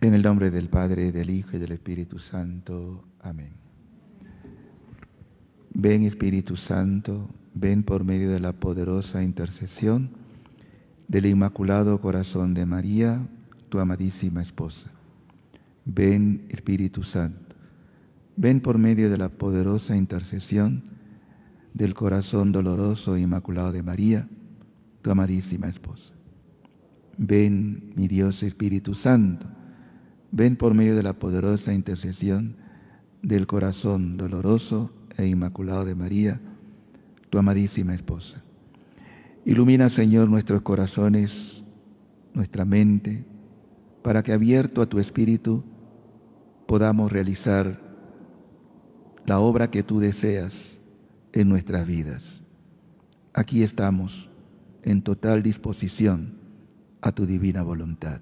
En el nombre del Padre, del Hijo y del Espíritu Santo. Amén. Ven, Espíritu Santo, ven por medio de la poderosa intercesión del Inmaculado Corazón de María, tu amadísima esposa. Ven, Espíritu Santo, ven por medio de la poderosa intercesión del corazón doloroso e inmaculado de María, tu amadísima esposa. Ven, mi Dios Espíritu Santo, ven por medio de la poderosa intercesión del corazón doloroso e inmaculado de María, tu amadísima esposa. Ilumina, Señor, nuestros corazones, nuestra mente, para que, abierto a tu Espíritu, podamos realizar la obra que tú deseas en nuestras vidas. Aquí estamos, en total disposición a tu divina voluntad.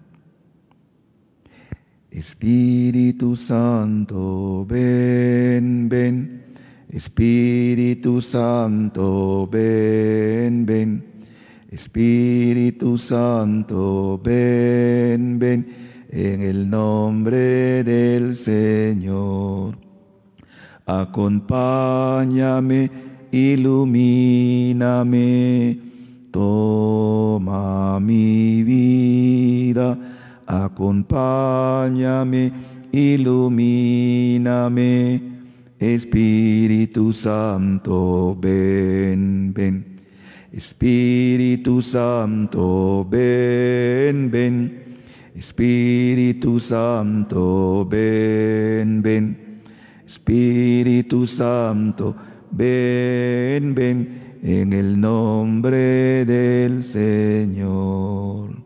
Espíritu Santo, ven, ven. Espíritu Santo, ven, ven. Espíritu Santo, ven, ven. En el nombre del Señor. Acompáñame, ilumíname, toma mi vida. Acompáñame, ilumíname, Espíritu Santo, ven, ven. Espíritu Santo, ven, ven. Espíritu Santo, ven, ven. Espíritu Santo, ven, ven, en el nombre del Señor.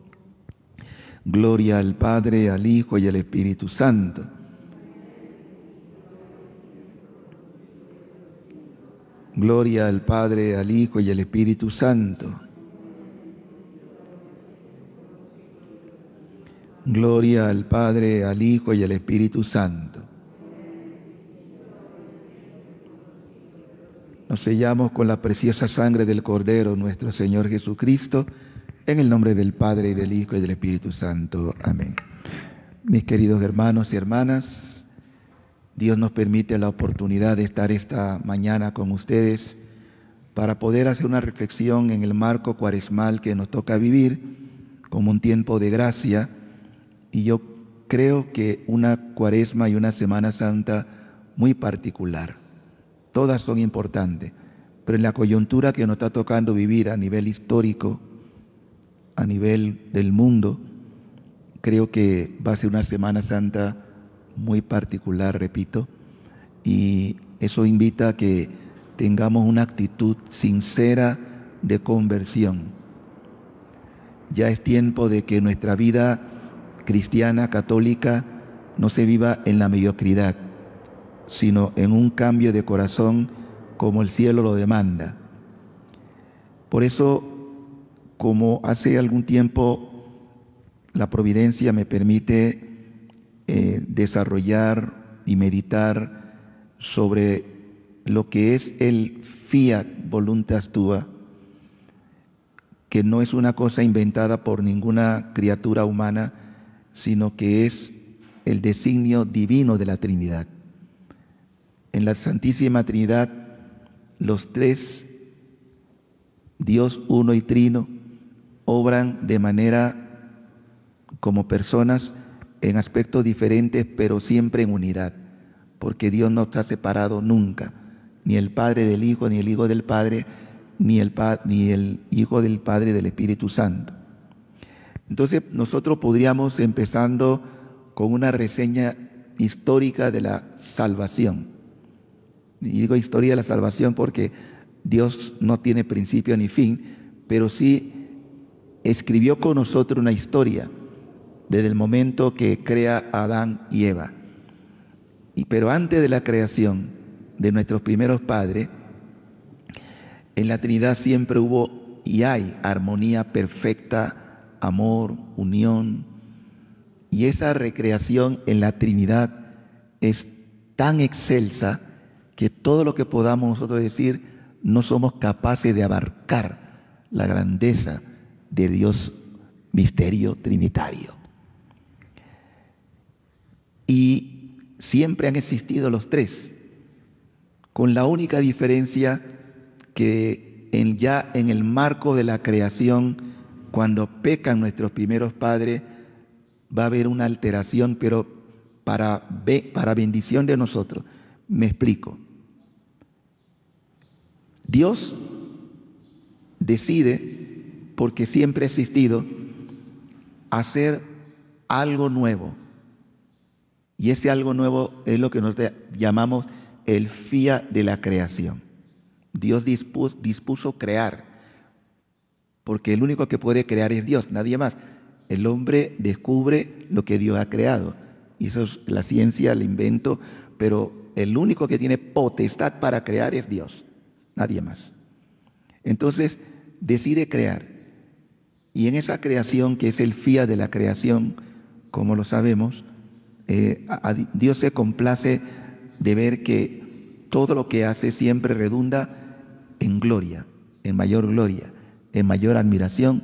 Gloria al Padre, al Hijo y al Espíritu Santo. Gloria al Padre, al Hijo y al Espíritu Santo. Gloria al Padre, al Hijo y al Espíritu Santo. Nos sellamos con la preciosa sangre del Cordero, nuestro Señor Jesucristo, en el nombre del Padre, y del Hijo, y del Espíritu Santo. Amén. Mis queridos hermanos y hermanas, Dios nos permite la oportunidad de estar esta mañana con ustedes para poder hacer una reflexión en el marco cuaresmal que nos toca vivir como un tiempo de gracia. Y yo creo que una cuaresma y una Semana Santa muy particular. Todas son importantes, pero en la coyuntura que nos está tocando vivir a nivel histórico, a nivel del mundo, creo que va a ser una Semana Santa muy particular, repito, y eso invita a que tengamos una actitud sincera de conversión. Ya es tiempo de que nuestra vida cristiana, católica, no se viva en la mediocridad, sino en un cambio de corazón como el cielo lo demanda. Por eso, como hace algún tiempo la providencia me permite desarrollar y meditar sobre lo que es el fiat voluntas tua, que no es una cosa inventada por ninguna criatura humana, sino que es el designio divino de la Trinidad. En la Santísima Trinidad, los tres, Dios uno y trino, obran de manera como personas en aspectos diferentes, pero siempre en unidad, porque Dios no está separado nunca, ni el Padre del Hijo, ni el Hijo del Padre, ni el Hijo del Padre del Espíritu Santo. Entonces nosotros podríamos empezando con una reseña histórica de la salvación. Y digo historia de la salvación porque Dios no tiene principio ni fin, pero sí escribió con nosotros una historia desde el momento que crea a Adán y Eva. Pero antes de la creación de nuestros primeros padres, en la Trinidad siempre hubo y hay armonía perfecta, amor, unión. Y esa recreación en la Trinidad es tan excelsa que todo lo que podamos nosotros decir no somos capaces de abarcar la grandeza de Dios misterio trinitario. siempre han existido los tres, con la única diferencia que ya en el marco de la creación, cuando pecan nuestros primeros padres, va a haber una alteración, pero para bendición de nosotros. Me explico. Dios decide, porque siempre ha existido, hacer algo nuevo. Y ese algo nuevo es lo que nosotros llamamos el fiat de la creación. Dios dispuso crear, porque el único que puede crear es Dios, nadie más. El hombre descubre lo que Dios ha creado. Y eso es la ciencia, el invento, pero el único que tiene potestad para crear es Dios, nadie más. Entonces, decide crear. Y en esa creación, que es el fiat de la creación, como lo sabemos, Dios se complace de ver que todo lo que hace siempre redunda en gloria, en mayor admiración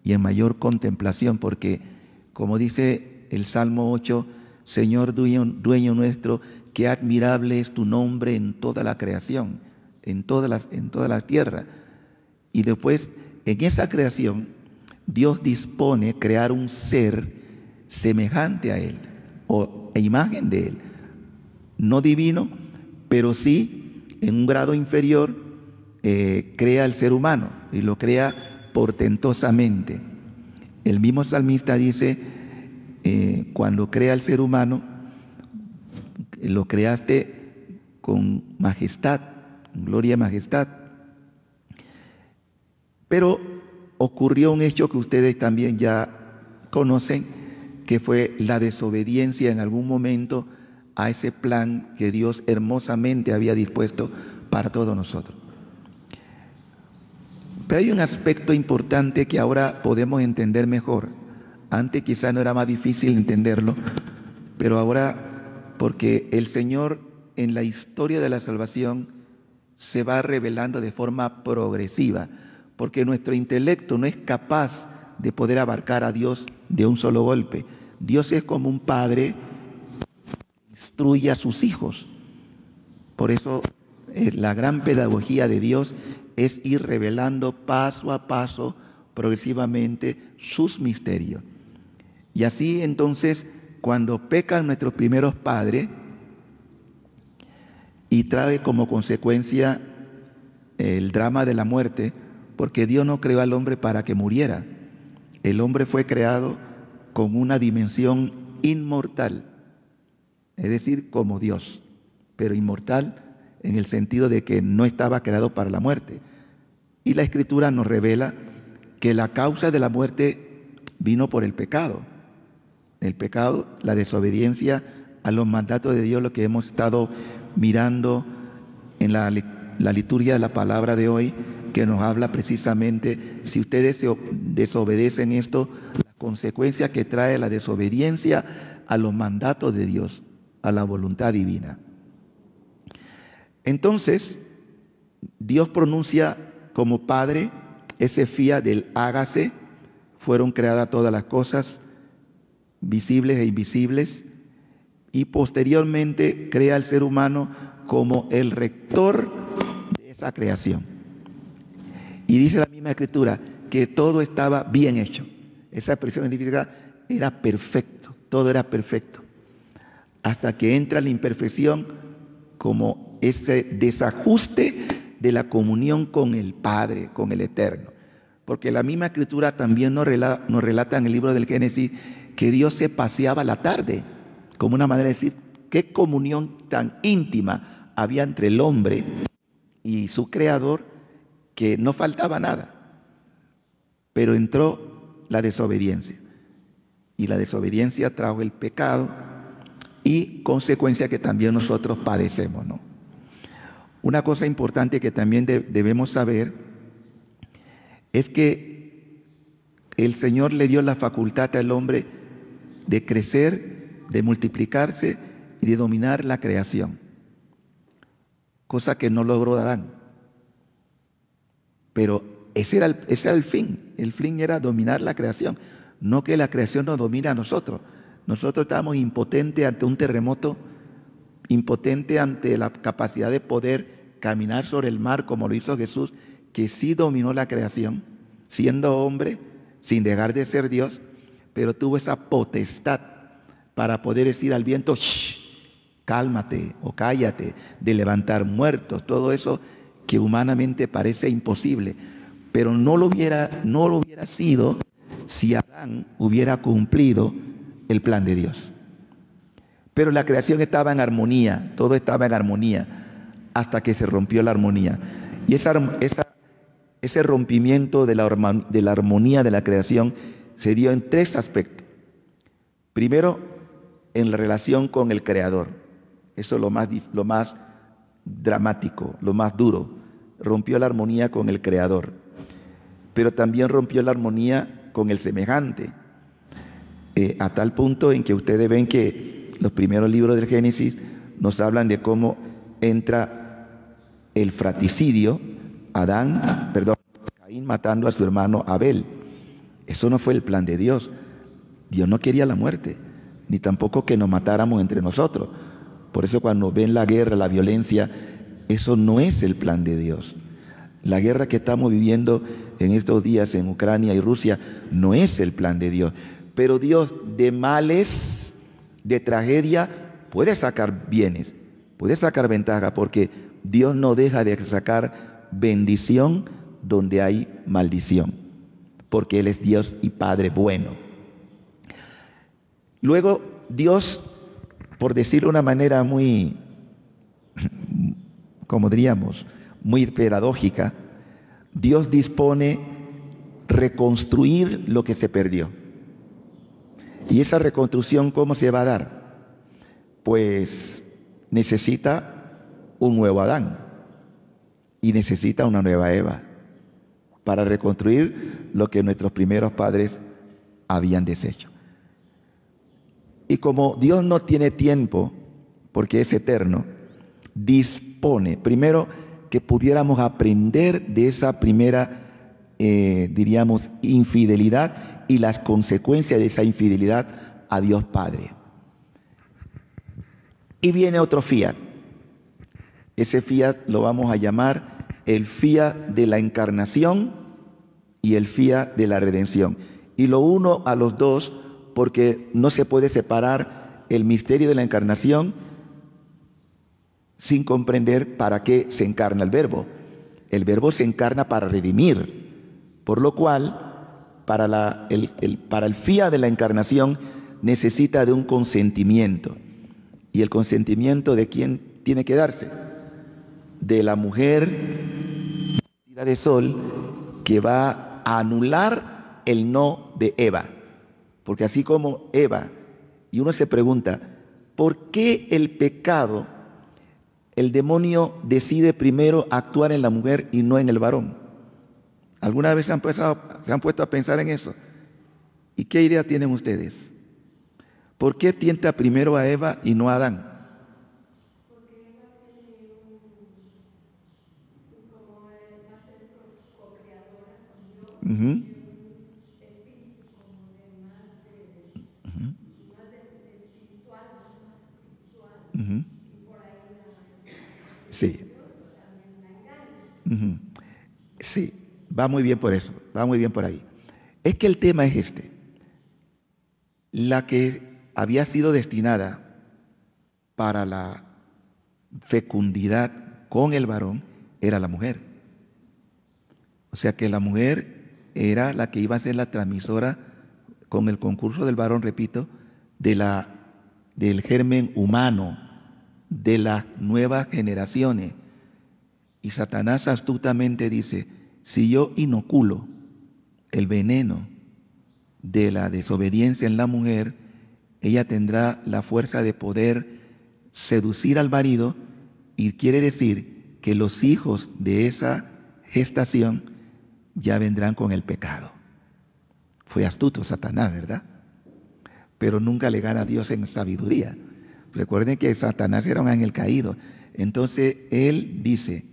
y en mayor contemplación, porque como dice el Salmo 8, Señor dueño nuestro, qué admirable es tu nombre en toda la creación, en toda la tierra. Y después, en esa creación, Dios dispone crear un ser semejante a Él, o a imagen de Él, no divino, pero sí en un grado inferior, crea al ser humano y lo crea portentosamente. El mismo salmista dice, cuando crea al ser humano, lo creaste con majestad, gloria y majestad. Pero ocurrió un hecho que ustedes también ya conocen, que fue la desobediencia en algún momento a ese plan que Dios hermosamente había dispuesto para todos nosotros. Pero hay un aspecto importante que ahora podemos entender mejor. Antes quizá no era más difícil entenderlo, pero ahora, porque el Señor en la historia de la salvación se va revelando de forma progresiva, porque nuestro intelecto no es capaz de poder abarcar a Dios de un solo golpe. Dios es como un padre que instruye a sus hijos. Por eso la gran pedagogía de Dios es ir revelando paso a paso, progresivamente, sus misterios. Y así entonces, cuando pecan nuestros primeros padres, y trae como consecuencia el drama de la muerte, porque Dios no creó al hombre para que muriera. El hombre fue creado con una dimensión inmortal, es decir, como Dios, pero inmortal en el sentido de que no estaba creado para la muerte. Y la Escritura nos revela que la causa de la muerte vino por el pecado. El pecado, la desobediencia a los mandatos de Dios, lo que hemos estado mirando en la liturgia de la palabra de hoy, que nos habla precisamente, si ustedes desobedecen esto, la consecuencia que trae la desobediencia a los mandatos de Dios, a la voluntad divina. Entonces, Dios pronuncia como Padre ese fiat del hágase. Fueron creadas todas las cosas, visibles e invisibles, y posteriormente crea al ser humano como el rector de esa creación. Y dice la misma Escritura que todo estaba bien hecho. Esa expresión significa era perfecto, todo era perfecto, hasta que entra la imperfección como ese desajuste de la comunión con el Padre, con el Eterno. Porque la misma Escritura también nos relata en el libro del Génesis que Dios se paseaba la tarde, como una manera de decir, qué comunión tan íntima había entre el hombre y su Creador, que no faltaba nada. Pero entró la desobediencia, y la desobediencia trajo el pecado y consecuencia que también nosotros padecemos, ¿no? Una cosa importante que también debemos saber es que el Señor le dio la facultad al hombre de crecer, de multiplicarse y de dominar la creación, cosa que no logró Adán. Pero ese era el fin. El fin era dominar la creación, no que la creación nos domine a nosotros. Nosotros estábamos impotentes ante un terremoto impotente ante la capacidad de poder caminar sobre el mar como lo hizo Jesús, que sí dominó la creación, siendo hombre, sin dejar de ser Dios, pero tuvo esa potestad para poder decir al viento, shh, cálmate o cállate, de levantar muertos, todo eso que humanamente parece imposible, pero no lo hubiera sido si Adán hubiera cumplido el plan de Dios. Pero la creación estaba en armonía, todo estaba en armonía, hasta que se rompió la armonía. Y ese rompimiento de la armonía de la creación se dio en tres aspectos. Primero, en la relación con el Creador. Eso es lo más dramático, lo más duro. Rompió la armonía con el Creador. Pero también rompió la armonía con el semejante. A tal punto en que ustedes ven que los primeros libros del Génesis nos hablan de cómo entra el fratricidio, Caín matando a su hermano Abel. Eso no fue el plan de Dios. Dios no quería la muerte, ni tampoco que nos matáramos entre nosotros. Por eso cuando ven la guerra, la violencia, eso no es el plan de Dios. La guerra que estamos viviendo en estos días en Ucrania y Rusia no es el plan de Dios. Pero Dios de males, de tragedia, puede sacar bienes, puede sacar ventaja, porque Dios no deja de sacar bendición donde hay maldición, porque Él es Dios y Padre bueno. Luego Dios, por decirlo de una manera muy, como diríamos, muy pedagógica, Dios dispone reconstruir lo que se perdió. ¿Y esa reconstrucción cómo se va a dar? Pues necesita un nuevo Adán y necesita una nueva Eva para reconstruir lo que nuestros primeros padres habían deshecho. Y como Dios no tiene tiempo, porque es eterno, dispone, primero, que pudiéramos aprender de esa primera, diríamos, infidelidad y las consecuencias de esa infidelidad a Dios Padre. Y viene otro fiat. Ese fiat lo vamos a llamar el fiat de la encarnación y el fiat de la redención. Y lo uno a los dos porque no se puede separar el misterio de la encarnación sin comprender para qué se encarna el Verbo. El Verbo se encarna para redimir, por lo cual para el fiat de la encarnación necesita de un consentimiento. ¿Y el consentimiento de quién tiene que darse? De la mujer de sol, que va a anular el no de Eva. Porque así como Eva, y uno se pregunta, ¿por qué el pecado, el demonio decide primero actuar en la mujer y no en el varón? ¿Alguna vez se han puesto a pensar en eso? ¿Y qué idea tienen ustedes? ¿Por qué tienta primero a Eva y no a Adán? Porque Eva tiene como va a ser co-creadora con Dios, un espíritu como de más de espiritual, y por ahí Sí. también la engaña. Sí, va muy bien por eso, va muy bien por ahí. Es que el tema es este. La que había sido destinada para la fecundidad con el varón era la mujer. O sea que la mujer era la que iba a ser la transmisora con el concurso del varón, repito, del germen humano, de las nuevas generaciones. Y Satanás astutamente dice, si yo inoculo el veneno de la desobediencia en la mujer, ella tendrá la fuerza de poder seducir al marido, y quiere decir que los hijos de esa gestación ya vendrán con el pecado. Fue astuto Satanás, ¿verdad? Pero nunca le gana a Dios en sabiduría. Recuerden que Satanás era un ángel caído. Entonces él dice,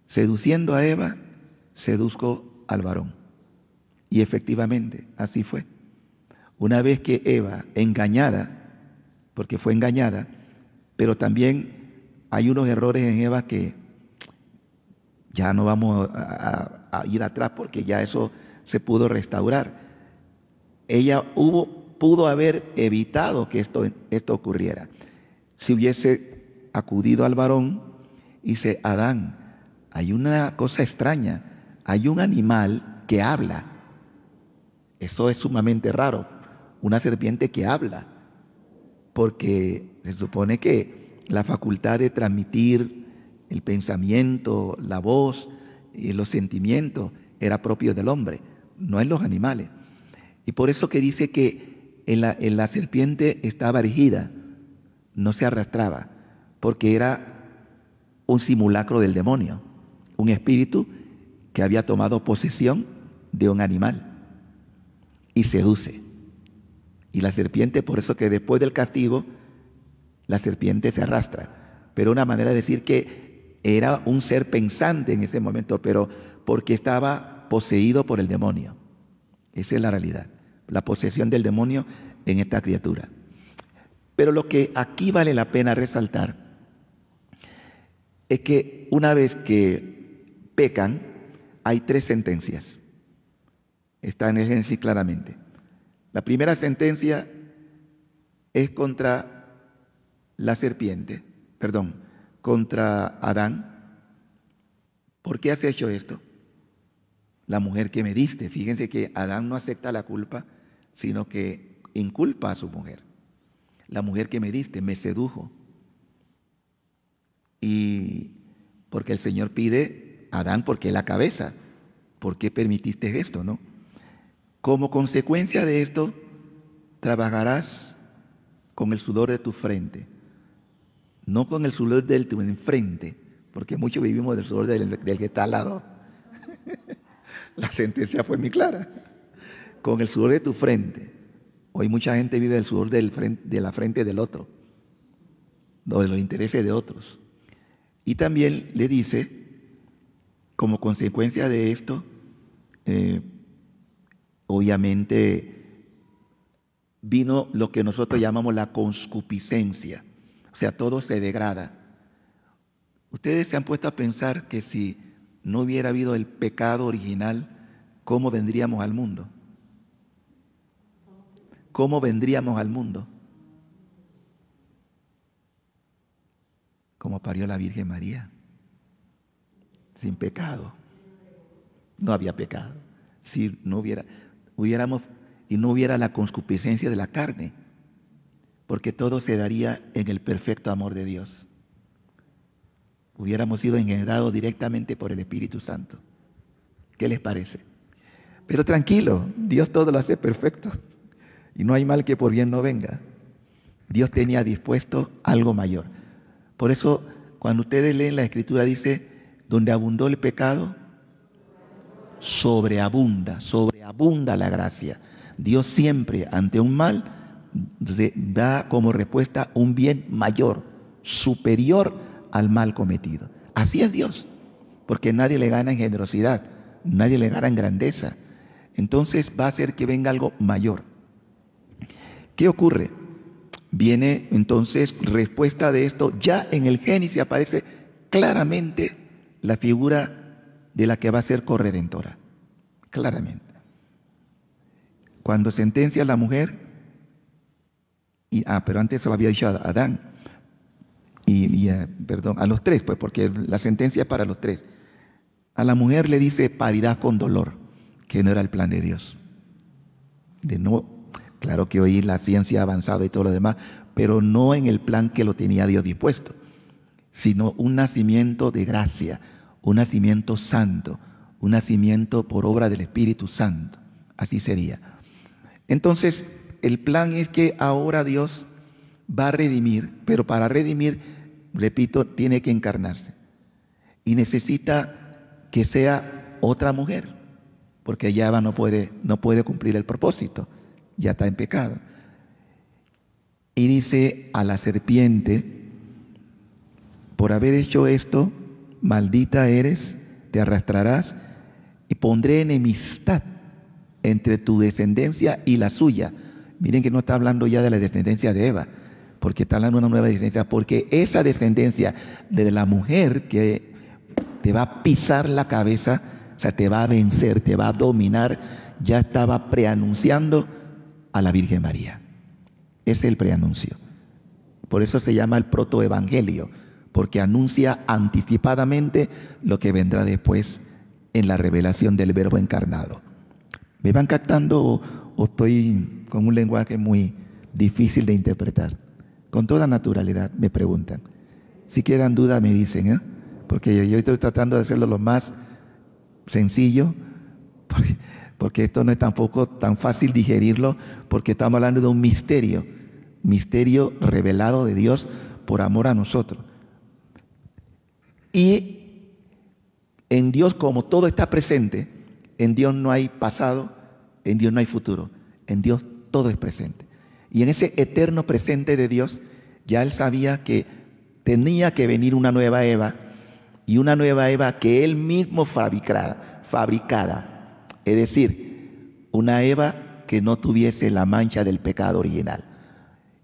seduciendo a Eva, seduzco al varón. Y efectivamente, así fue. Una vez que Eva, engañada, porque fue engañada, pero también hay unos errores en Eva que ya no vamos a ir atrás porque ya eso se pudo restaurar. Ella pudo haber evitado que esto ocurriera. Si hubiese acudido al varón y dice, Adán, hay una cosa extraña, hay un animal que habla. Eso es sumamente raro, una serpiente que habla, porque se supone que la facultad de transmitir el pensamiento, la voz y los sentimientos era propio del hombre, no en los animales. Y por eso que dice que en la serpiente estaba erigida, no se arrastraba, porque era un simulacro del demonio, un espíritu que había tomado posesión de un animal y seduce. Y la serpiente, por eso que después del castigo, la serpiente se arrastra. Pero una manera de decir que era un ser pensante en ese momento, pero porque estaba poseído por el demonio. Esa es la realidad, la posesión del demonio en esta criatura. Pero lo que aquí vale la pena resaltar es que una vez que pecan, hay 3 sentencias. Está en el Génesis claramente. La primera sentencia es contra la serpiente, contra Adán. ¿Por qué has hecho esto? La mujer que me diste. Fíjense que Adán no acepta la culpa, sino que inculpa a su mujer. La mujer que me diste me sedujo. Y porque el Señor pide a Adán porque es la cabeza. ¿Por qué permitiste esto, no? Como consecuencia de esto, trabajarás con el sudor de tu frente, no con el sudor de tu enfrente, porque muchos vivimos del sudor del que está al lado. La sentencia fue muy clara. Con el sudor de tu frente. Hoy mucha gente vive del sudor de la frente del otro, o de los intereses de otros. Y también le dice, como consecuencia de esto, obviamente vino lo que nosotros llamamos la concupiscencia, o sea, todo se degrada. Ustedes se han puesto a pensar que si no hubiera habido el pecado original, ¿cómo vendríamos al mundo? ¿Cómo vendríamos al mundo? Como parió la Virgen María, sin pecado. No había pecado. Si no hubiéramos y no hubiera la concupiscencia de la carne, porque todo se daría en el perfecto amor de Dios. Hubiéramos sido engendrados directamente por el Espíritu Santo. ¿Qué les parece? Pero tranquilo, Dios todo lo hace perfecto y no hay mal que por bien no venga. Dios tenía dispuesto algo mayor. Por eso, cuando ustedes leen la Escritura, dice, donde abundó el pecado, sobreabunda la gracia. Dios siempre ante un mal da como respuesta un bien mayor, superior al mal cometido. Así es Dios, porque nadie le gana en generosidad, nadie le gana en grandeza. Entonces va a hacer que venga algo mayor. ¿Qué ocurre? Viene entonces respuesta de esto. Ya en el Génesis aparece claramente la figura de la que va a ser corredentora. Claramente. Cuando sentencia a la mujer, pero antes se lo había dicho a Adán, a los 3, pues, porque la sentencia es para los 3. A la mujer le dice parirás con dolor, que no era el plan de Dios. Claro que hoy la ciencia ha avanzado y todo lo demás, pero no en el plan que lo tenía Dios dispuesto, sino un nacimiento de gracia, un nacimiento santo, un nacimiento por obra del Espíritu Santo. Así sería. Entonces, el plan es que ahora Dios va a redimir, pero para redimir, repito, tiene que encarnarse. Y necesita que sea otra mujer, porque Eva no puede cumplir el propósito, ya está en pecado. Y dice a la serpiente, por haber hecho esto, maldita eres, te arrastrarás y pondré enemistad entre tu descendencia y la suya. Miren que no está hablando ya de la descendencia de Eva, porque está hablando de una nueva descendencia, porque esa descendencia de la mujer que te va a pisar la cabeza, o sea, te va a vencer, te va a dominar, ya estaba preanunciando a la Virgen María. Ese es el preanuncio. Por eso se llama el protoevangelio, porque anuncia anticipadamente lo que vendrá después en la revelación del Verbo encarnado. ¿Me van captando o estoy con un lenguaje muy difícil de interpretar? Con toda naturalidad me preguntan. Si quedan dudas me dicen, ¿eh? Porque yo estoy tratando de hacerlo lo más sencillo, porque esto no es tampoco tan fácil digerirlo, porque estamos hablando de un misterio revelado de Dios por amor a nosotros. Y en Dios, como todo está presente, en Dios no hay pasado, en Dios no hay futuro, en Dios todo es presente. Y en ese eterno presente de Dios, ya Él sabía que tenía que venir una nueva Eva, y una nueva Eva que Él mismo fabricara, es decir, una Eva que no tuviese la mancha del pecado original.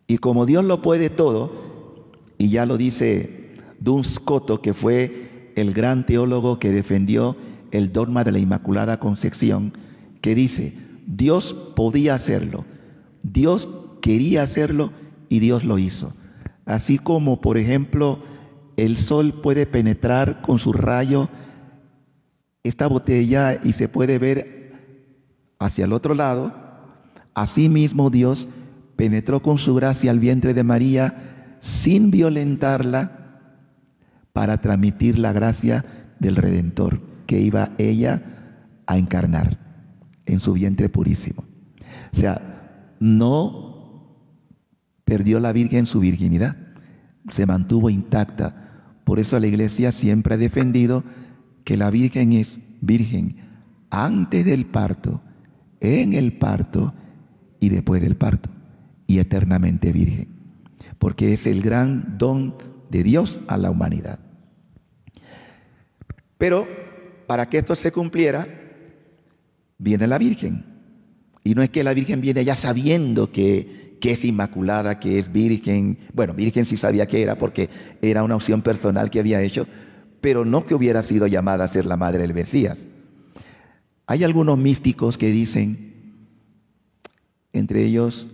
Y como Dios lo puede todo, y ya lo dice Duns Scoto, que fue el gran teólogo que defendió el dogma de la Inmaculada Concepción, que dice, Dios podía hacerlo, Dios quería hacerlo y Dios lo hizo. Así como, por ejemplo, el sol puede penetrar con su rayo esta botella y se puede ver hacia el otro lado, asimismo Dios penetró con su gracia al vientre de María sin violentarla para transmitir la gracia del Redentor que iba ella a encarnar en su vientre purísimo. O sea, no perdió la Virgen su virginidad, se mantuvo intacta. Por eso la Iglesia siempre ha defendido que la Virgen es virgen antes del parto, en el parto y después del parto, y eternamente virgen, porque es el gran don de Dios a la humanidad. Pero para que esto se cumpliera, viene la Virgen. Y no es que la Virgen viene ya sabiendo que es inmaculada, que es virgen. Bueno, virgen sí sabía que era porque era una opción personal que había hecho, pero no que hubiera sido llamada a ser la madre del Mesías. Hay algunos místicos que dicen, entre ellos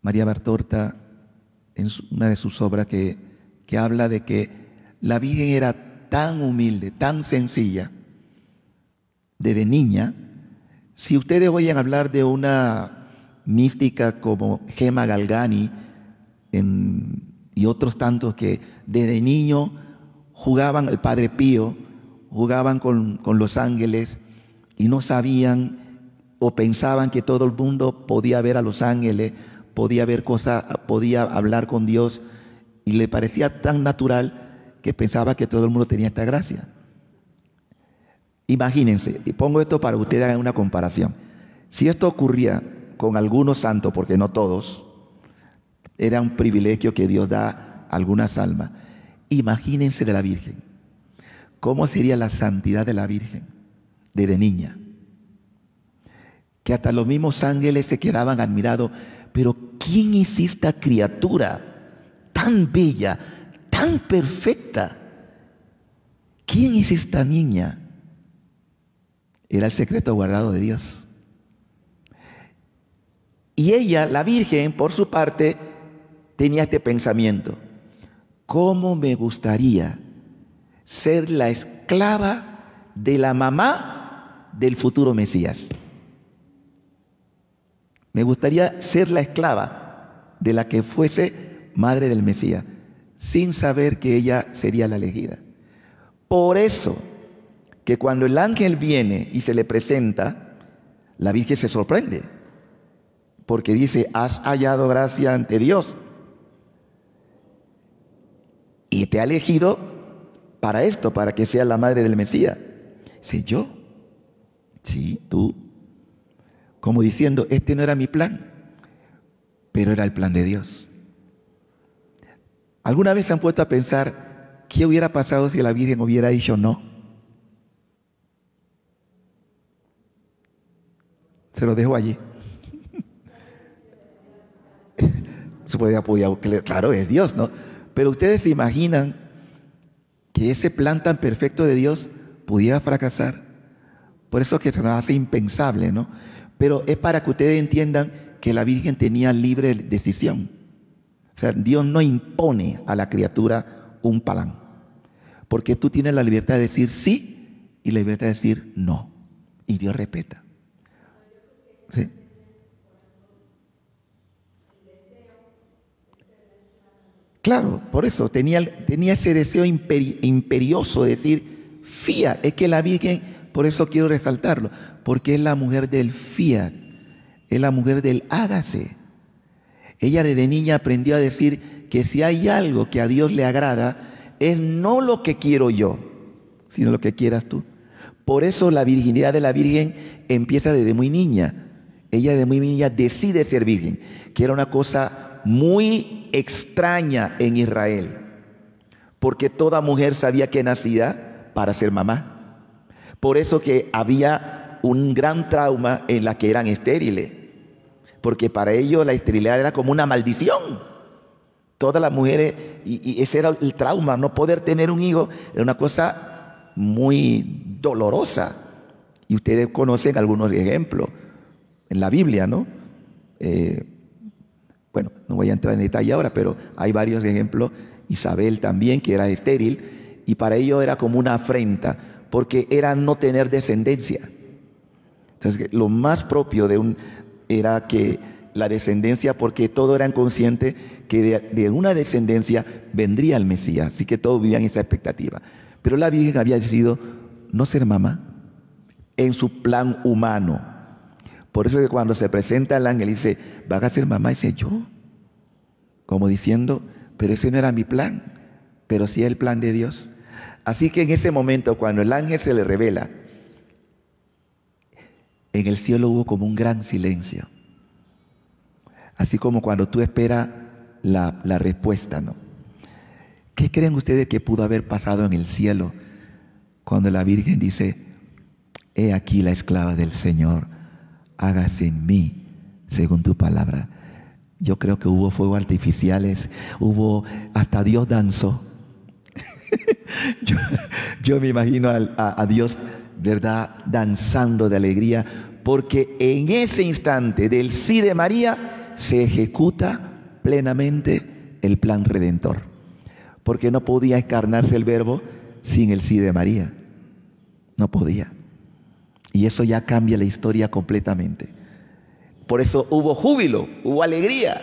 María Bartorta, en una de sus obras que habla de que la Virgen era tan humilde, tan sencilla, desde niña. Si ustedes oyen hablar de una mística como Gemma Galgani y otros tantos que desde niño jugaban, el Padre Pío, jugaban con los ángeles y no sabían o pensaban que todo el mundo podía ver a los ángeles, podía ver cosas, podía hablar con Dios, y le parecía tan natural que pensaba que todo el mundo tenía esta gracia. Imagínense, y pongo esto para que ustedes hagan una comparación. Si esto ocurría con algunos santos, porque no todos, era un privilegio que Dios da a algunas almas. Imagínense de la Virgen. ¿Cómo sería la santidad de la Virgen desde niña? Que hasta los mismos ángeles se quedaban admirados. Pero ¿quién es esta criatura tan bella, tan perfecta? ¿Quién es esta niña? Era el secreto guardado de Dios. Y ella, la Virgen, por su parte, tenía este pensamiento: ¿cómo me gustaría ser la esclava de la mamá del futuro Mesías? Me gustaría ser la esclava de la que fuese madre del Mesías, sin saber que ella sería la elegida. Por eso, que cuando el ángel viene y se le presenta, la Virgen se sorprende, porque dice: has hallado gracia ante Dios, y te ha elegido para esto, para que sea la madre del Mesías. Dice: ¿yo? Sí, tú. Como diciendo, este no era mi plan, pero era el plan de Dios. ¿Alguna vez se han puesto a pensar qué hubiera pasado si la Virgen hubiera dicho no? Se lo dejo allí. Claro, es Dios, ¿no? Pero ustedes se imaginan que ese plan tan perfecto de Dios pudiera fracasar. Por eso que se nos hace impensable, ¿no? Pero es para que ustedes entiendan que la Virgen tenía libre decisión. O sea, Dios no impone a la criatura un plan. Porque tú tienes la libertad de decir sí y la libertad de decir no. Y Dios respeta. ¿Sí? Claro, por eso tenía ese deseo imperioso de decir fiat. Es que la Virgen, por eso quiero resaltarlo, porque es la mujer del fiat, es la mujer del hágase. Ella desde niña aprendió a decir que si hay algo que a Dios le agrada, es no lo que quiero yo, sino lo que quieras tú. Por eso la virginidad de la Virgen empieza desde muy niña. Ella desde muy niña decide ser virgen, que era una cosa muy extraña en Israel, porque toda mujer sabía que nacía para ser mamá. Por eso que había un gran trauma en la que eran estériles, porque para ellos la esterilidad era como una maldición. Todas las mujeres, y ese era el trauma, no poder tener un hijo, era una cosa muy dolorosa. Y ustedes conocen algunos ejemplos en la Biblia, ¿no? Bueno, no voy a entrar en detalle ahora, pero hay varios ejemplos. Isabel también, que era estéril, y para ellos era como una afrenta, porque era no tener descendencia. Entonces, lo más propio era que la descendencia, porque todos eran conscientes que de una descendencia vendría el Mesías, así que todos vivían esa expectativa. Pero la Virgen había decidido no ser mamá en su plan humano. Por eso que cuando se presenta el ángel y dice, ¿vas a ser mamá? Y dice, ¿yo? Como diciendo, pero ese no era mi plan, pero sí el plan de Dios. Así que en ese momento, cuando el ángel se le revela, en el cielo hubo como un gran silencio. Así como cuando tú esperas la respuesta, ¿no? ¿Qué creen ustedes que pudo haber pasado en el cielo cuando la Virgen dice, he aquí la esclava del Señor, hágase en mí según tu palabra? Yo creo que hubo fuegos artificiales, hasta Dios danzó. yo me imagino a Dios, ¿verdad?, danzando de alegría, porque en ese instante del sí de María se ejecuta plenamente el plan redentor, porque no podía encarnarse el Verbo sin el sí de María, no podía, y eso ya cambia la historia completamente. Por eso hubo júbilo, hubo alegría,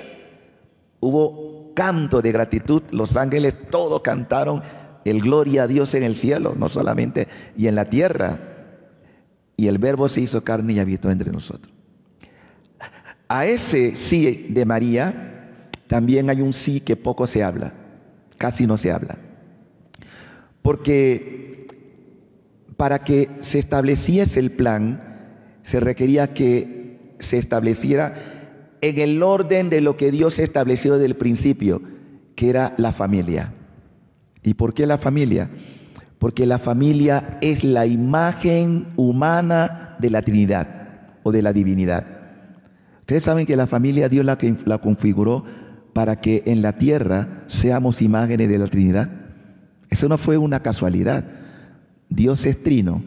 hubo canto de gratitud. Los ángeles todos cantaron el gloria a Dios en el cielo, no solamente, y en la tierra. Y el Verbo se hizo carne y habitó entre nosotros. A ese sí de María también hay un sí que poco se habla, casi no se habla. Porque para que se estableciese el plan, se requería que se estableciera en el orden de lo que Dios estableció desde el principio, que era la familia. ¿Y por qué la familia? Porque la familia es la imagen humana de la Trinidad o de la divinidad. Ustedes saben que la familia Dios la configuró para que en la tierra seamos imágenes de la Trinidad. Eso no fue una casualidad. Dios es trino,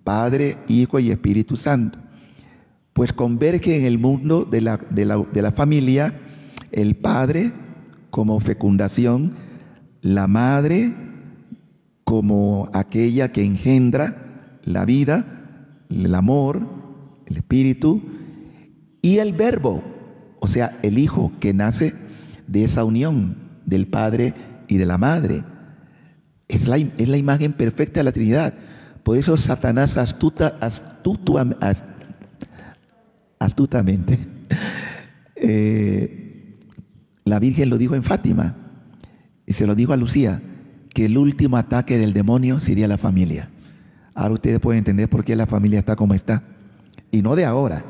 Padre, Hijo y Espíritu Santo. Pues converge en el mundo de la familia el Padre como fecundación, la Madre como aquella que engendra la vida, el amor, el Espíritu, y el Verbo, o sea, el Hijo que nace de esa unión del Padre y de la Madre. Es la imagen perfecta de la Trinidad. Por eso Satanás astutamente, la Virgen lo dijo en Fátima y se lo dijo a Lucía, que el último ataque del demonio sería la familia. Ahora ustedes pueden entender por qué la familia está como está, y no de ahora,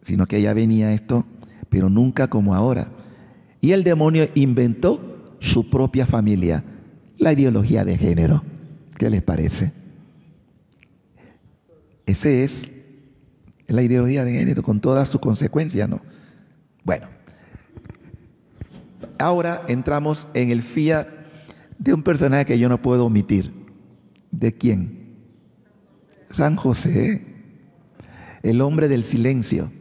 sino que ya venía esto, pero nunca como ahora. Y el demonio inventó su propia familia, la ideología de género. ¿Qué les parece? Ese es la ideología de género con todas sus consecuencias, ¿no? Bueno, Ahora entramos en el fiat de un personaje que yo no puedo omitir. ¿De quién? San José, el hombre del silencio,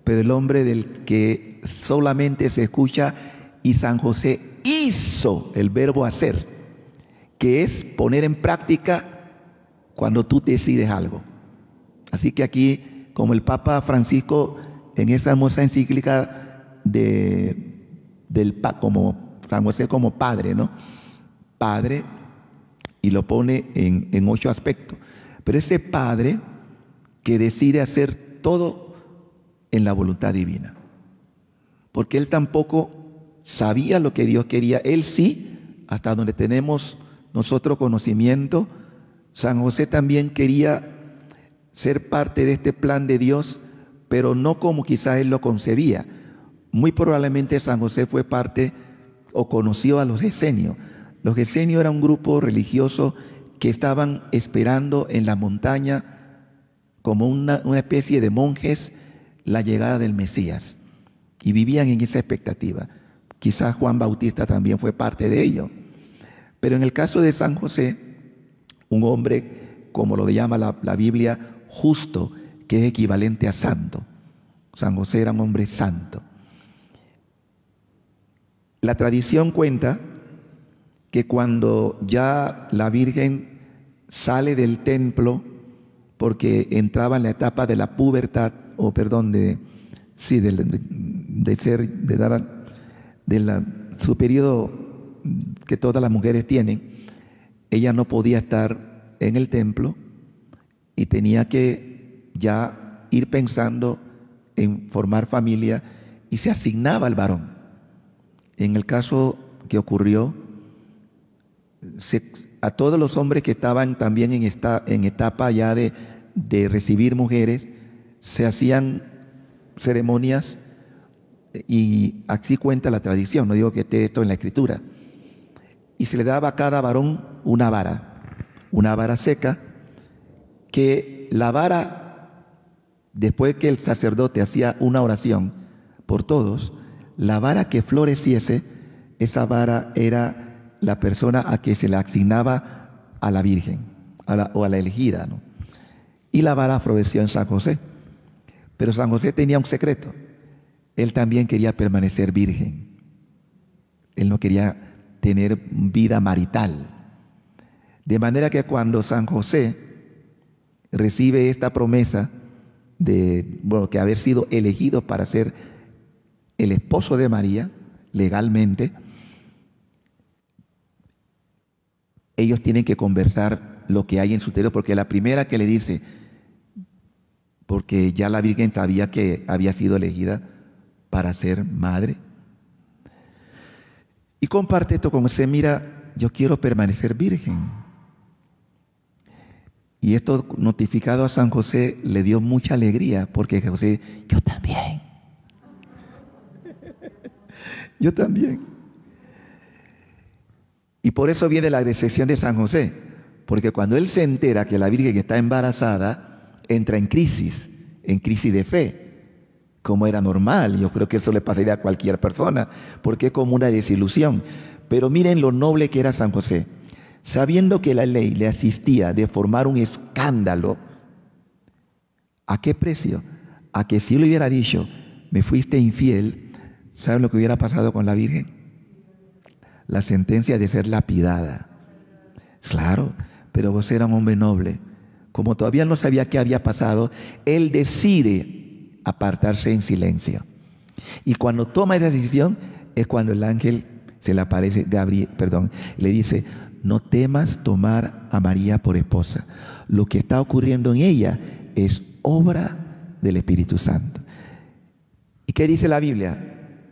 pero el hombre del que solamente se escucha, y San José hizo el verbo hacer, que es poner en práctica cuando tú decides algo. Así que aquí, como el Papa Francisco en esa hermosa encíclica como San José como padre, ¿no? Padre, y lo pone en 8 aspectos. Pero ese padre que decide hacer todo en la voluntad divina. Porque él tampoco sabía lo que Dios quería. Él sí, hasta donde tenemos nosotros conocimiento, San José también quería ser parte de este plan de Dios, pero no como quizás él lo concebía. Muy probablemente San José fue parte o conoció a los esenios. Los esenios eran un grupo religioso que estaban esperando en la montaña como una especie de monjes la llegada del Mesías, y vivían en esa expectativa. Quizás Juan Bautista también fue parte de ello. Pero en el caso de San José, un hombre, como lo llama la Biblia, justo, que es equivalente a santo. San José era un hombre santo. La tradición cuenta que cuando ya la Virgen sale del templo, porque entraba en la etapa de la pubertad, su periodo que todas las mujeres tienen, ella no podía estar en el templo y tenía que ya ir pensando en formar familia, y se asignaba al varón. En el caso que ocurrió, a todos los hombres que estaban también en etapa ya de recibir mujeres, se hacían ceremonias, y así cuenta la tradición, no digo que esté esto en la Escritura, y se le daba a cada varón una vara seca, que la vara, después que el sacerdote hacía una oración por todos, la vara que floreciese, esa vara era la persona a que se le asignaba a la Virgen, o a la elegida, ¿no? Y la vara floreció en San José. Pero San José tenía un secreto. Él también quería permanecer virgen. Él no quería tener vida marital. De manera que cuando San José recibe esta promesa que haber sido elegido para ser el esposo de María, legalmente, ellos tienen que conversar lo que hay en su interior, porque la primera que le dice, porque ya la Virgen sabía que había sido elegida para ser madre, y comparte esto con José: mira, yo quiero permanecer virgen. Y esto, notificado a San José, le dio mucha alegría, porque José, yo también. Yo también. Y por eso viene la decepción de San José, porque cuando él se entera que la Virgen está embarazada, entra en crisis de fe, como era normal. Yo creo que eso le pasaría a cualquier persona, porque es como una desilusión. Pero miren lo noble que era San José. Sabiendo que la ley le asistía de formar un escándalo, ¿a qué precio? A que si él le hubiera dicho, me fuiste infiel, ¿saben lo que hubiera pasado con la Virgen? La sentencia de ser lapidada. Claro, pero José era un hombre noble. Como todavía no sabía qué había pasado, él decide apartarse en silencio. Y cuando toma esa decisión, es cuando el ángel se le aparece, le dice: no temas tomar a María por esposa. Lo que está ocurriendo en ella es obra del Espíritu Santo. ¿Y qué dice la Biblia?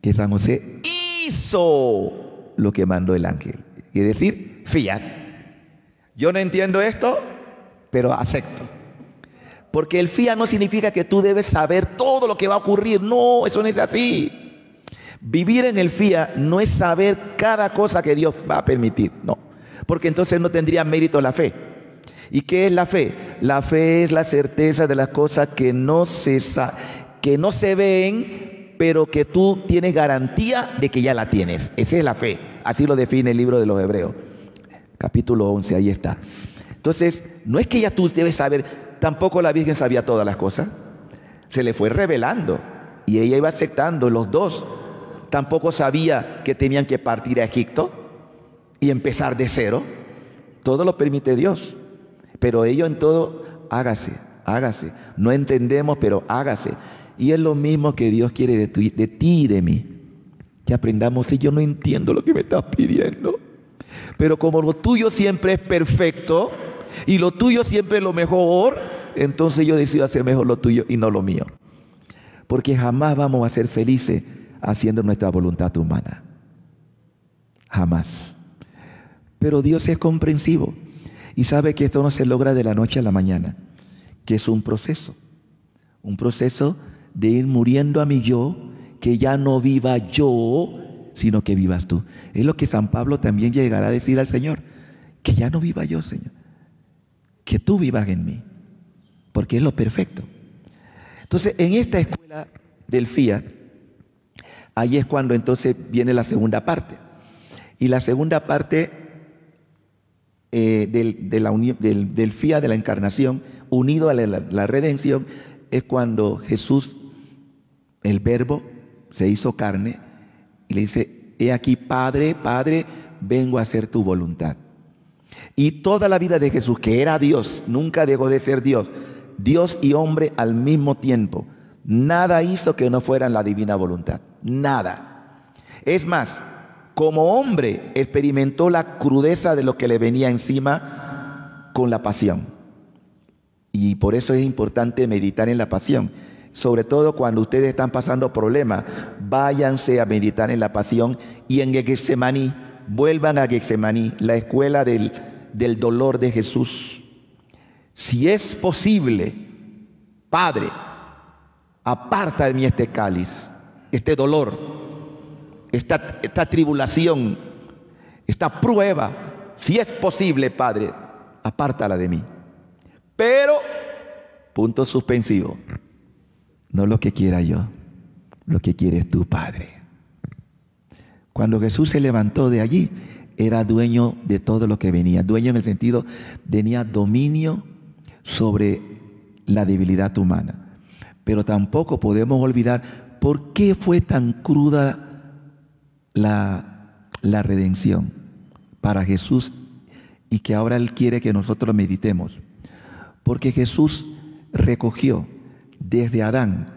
Que San José hizo lo que mandó el ángel. Es decir, fiat. Yo no entiendo esto, pero acepto. Porque el fiat no significa que tú debes saber todo lo que va a ocurrir. No, eso no es así. Vivir en el fiat no es saber cada cosa que Dios va a permitir, no, porque entonces no tendría mérito la fe. ¿Y qué es la fe? La fe es la certeza de las cosas que no se ven, pero que tú tienes garantía de que ya la tienes. Esa es la fe. Así lo define el libro de los Hebreos. Capítulo 11, ahí está. Entonces, no es que ya tú debes saber, tampoco la Virgen sabía todas las cosas. Se le fue revelando y ella iba aceptando. Los dos tampoco sabía que tenían que partir a Egipto y empezar de cero. Todo lo permite Dios, pero ellos en todo, hágase, hágase. No entendemos, pero hágase. Y es lo mismo que Dios quiere de ti y de mí. Que aprendamos, si yo no entiendo lo que me estás pidiendo, pero como lo tuyo siempre es perfecto y lo tuyo siempre es lo mejor, entonces yo decido hacer mejor lo tuyo y no lo mío. Porque jamás vamos a ser felices haciendo nuestra voluntad humana. Jamás. Pero Dios es comprensivo y sabe que esto no se logra de la noche a la mañana, que es un proceso de ir muriendo a mi yo, que ya no viva yo, sino que vivas tú. Es lo que San Pablo también llegará a decir al Señor, que ya no viva yo, Señor, que tú vivas en mí, porque es lo perfecto. Entonces, en esta escuela del Fiat, ahí es cuando entonces viene la segunda parte. Y la segunda parte del Fiat de la encarnación, unido a la redención, es cuando Jesús, el Verbo, se hizo carne y le dice, he aquí, Padre, Padre, vengo a hacer tu voluntad. Y toda la vida de Jesús, que era Dios, nunca dejó de ser Dios, Dios y hombre al mismo tiempo. Nada hizo que no fuera en la divina voluntad, nada. Es más, como hombre experimentó la crudeza de lo que le venía encima con la pasión. Y por eso es importante meditar en la pasión. Sobre todo cuando ustedes están pasando problemas, váyanse a meditar en la pasión y en Getsemaní, vuelvan a Getsemaní, la escuela del dolor de Jesús. Si es posible, Padre, aparta de mí este cáliz, este dolor, esta tribulación, esta prueba. Si es posible, Padre, apártala de mí. Pero, punto suspensivo, no lo que quiera yo, lo que quieres tú, Padre. Cuando Jesús se levantó de allí, era dueño de todo lo que venía. Dueño en el sentido, tenía dominio sobre la debilidad humana. Pero tampoco podemos olvidar por qué fue tan cruda la redención para Jesús y que ahora Él quiere que nosotros meditemos. Porque Jesús recogió desde Adán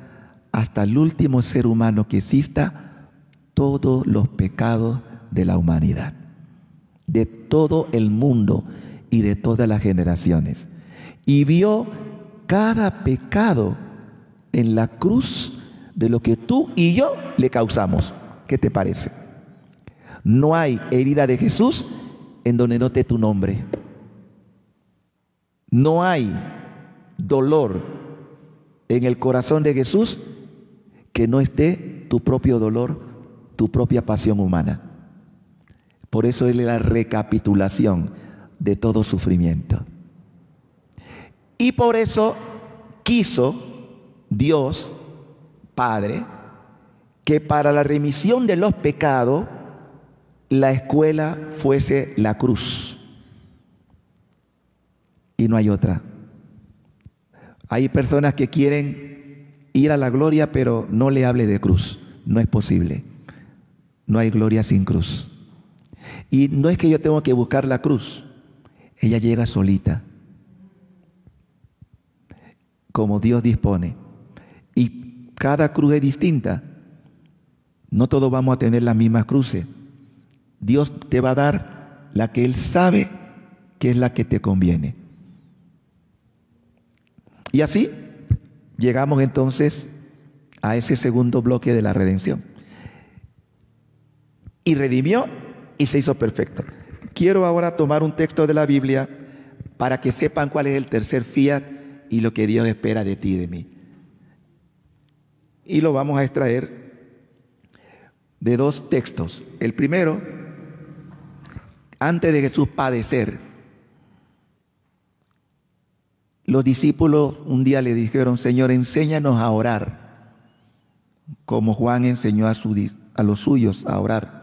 hasta el último ser humano que exista todos los pecados de la humanidad, de todo el mundo y de todas las generaciones. Y vio cada pecado en la cruz de lo que tú y yo le causamos. ¿Qué te parece? No hay herida de Jesús en donde no esté tu nombre. No hay dolor en el corazón de Jesús que no esté tu propio dolor, tu propia pasión humana. Por eso Él es la recapitulación de todo sufrimiento. Y por eso quiso Dios, Padre, que para la remisión de los pecados la escuela fuese la cruz. Y no hay otra. Hay personas que quieren ir a la gloria, pero no le hable de cruz. No es posible. No hay gloria sin cruz. Y no es que yo tengo que buscar la cruz. Ella llega solita, como Dios dispone. Y cada cruz es distinta. No todos vamos a tener las mismas cruces. Dios te va a dar la que Él sabe que es la que te conviene. Y así llegamos entonces a ese segundo bloque de la redención. Y redimió y se hizo perfecto. Quiero ahora tomar un texto de la Biblia para que sepan cuál es el tercer fiat y lo que Dios espera de ti y de mí. Y lo vamos a extraer de dos textos. El primero, antes de Jesús padecer, los discípulos un día le dijeron, Señor, enséñanos a orar. como Juan enseñó a los suyos a orar.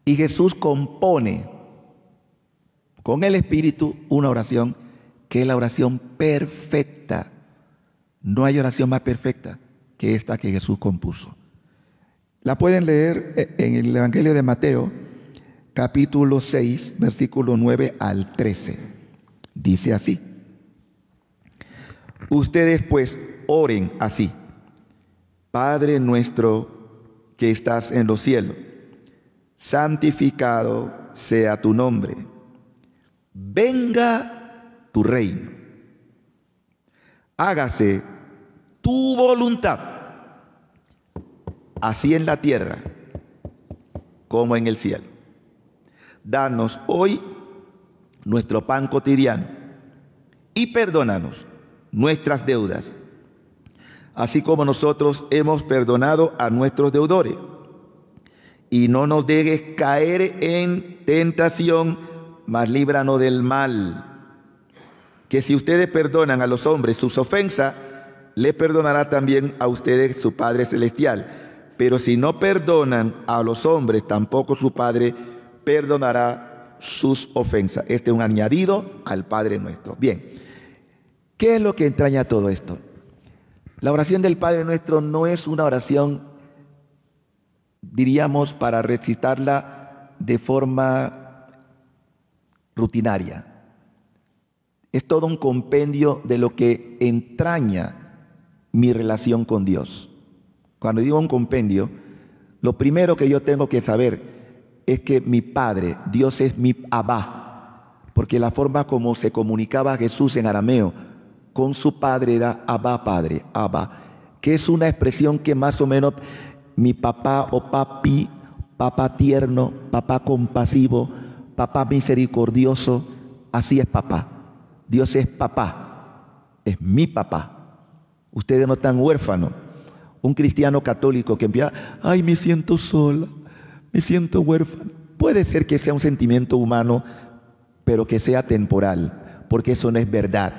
Y Jesús compone con el Espíritu una oración que es la oración perfecta. No hay oración más perfecta que esta que Jesús compuso. La pueden leer en el Evangelio de Mateo, capítulo 6, versículo 9 al 13. Dice así: ustedes pues oren así: Padre nuestro que estás en los cielos, santificado sea tu nombre. Venga tu reino. Hágase tu voluntad, así en la tierra como en el cielo. Danos hoy nuestro pan cotidiano y perdónanos nuestras deudas, así como nosotros hemos perdonado a nuestros deudores. Y no nos dejes caer en tentación, mas líbranos del mal. Que si ustedes perdonan a los hombres sus ofensas, le perdonará también a ustedes su Padre Celestial. Pero si no perdonan a los hombres, tampoco su Padre perdonará sus ofensas. Este es un añadido al Padre Nuestro. Bien, ¿qué es lo que entraña todo esto? La oración del Padre Nuestro no es una oración, diríamos, para recitarla de forma rutinaria. Es todo un compendio de lo que entraña mi relación con Dios. Cuando digo un compendio, lo primero que yo tengo que saber es que mi Padre, Dios es mi Abba, porque la forma como se comunicaba Jesús en arameo con su Padre era Abba Padre, Abba, que es una expresión que más o menos mi papá o papi, papá tierno, papá compasivo, papá misericordioso, así es papá. Dios es papá, es mi papá. Ustedes no están huérfanos. Un cristiano católico que empieza, ay, me siento sola, me siento huérfano. Puede ser que sea un sentimiento humano, pero que sea temporal, porque eso no es verdad.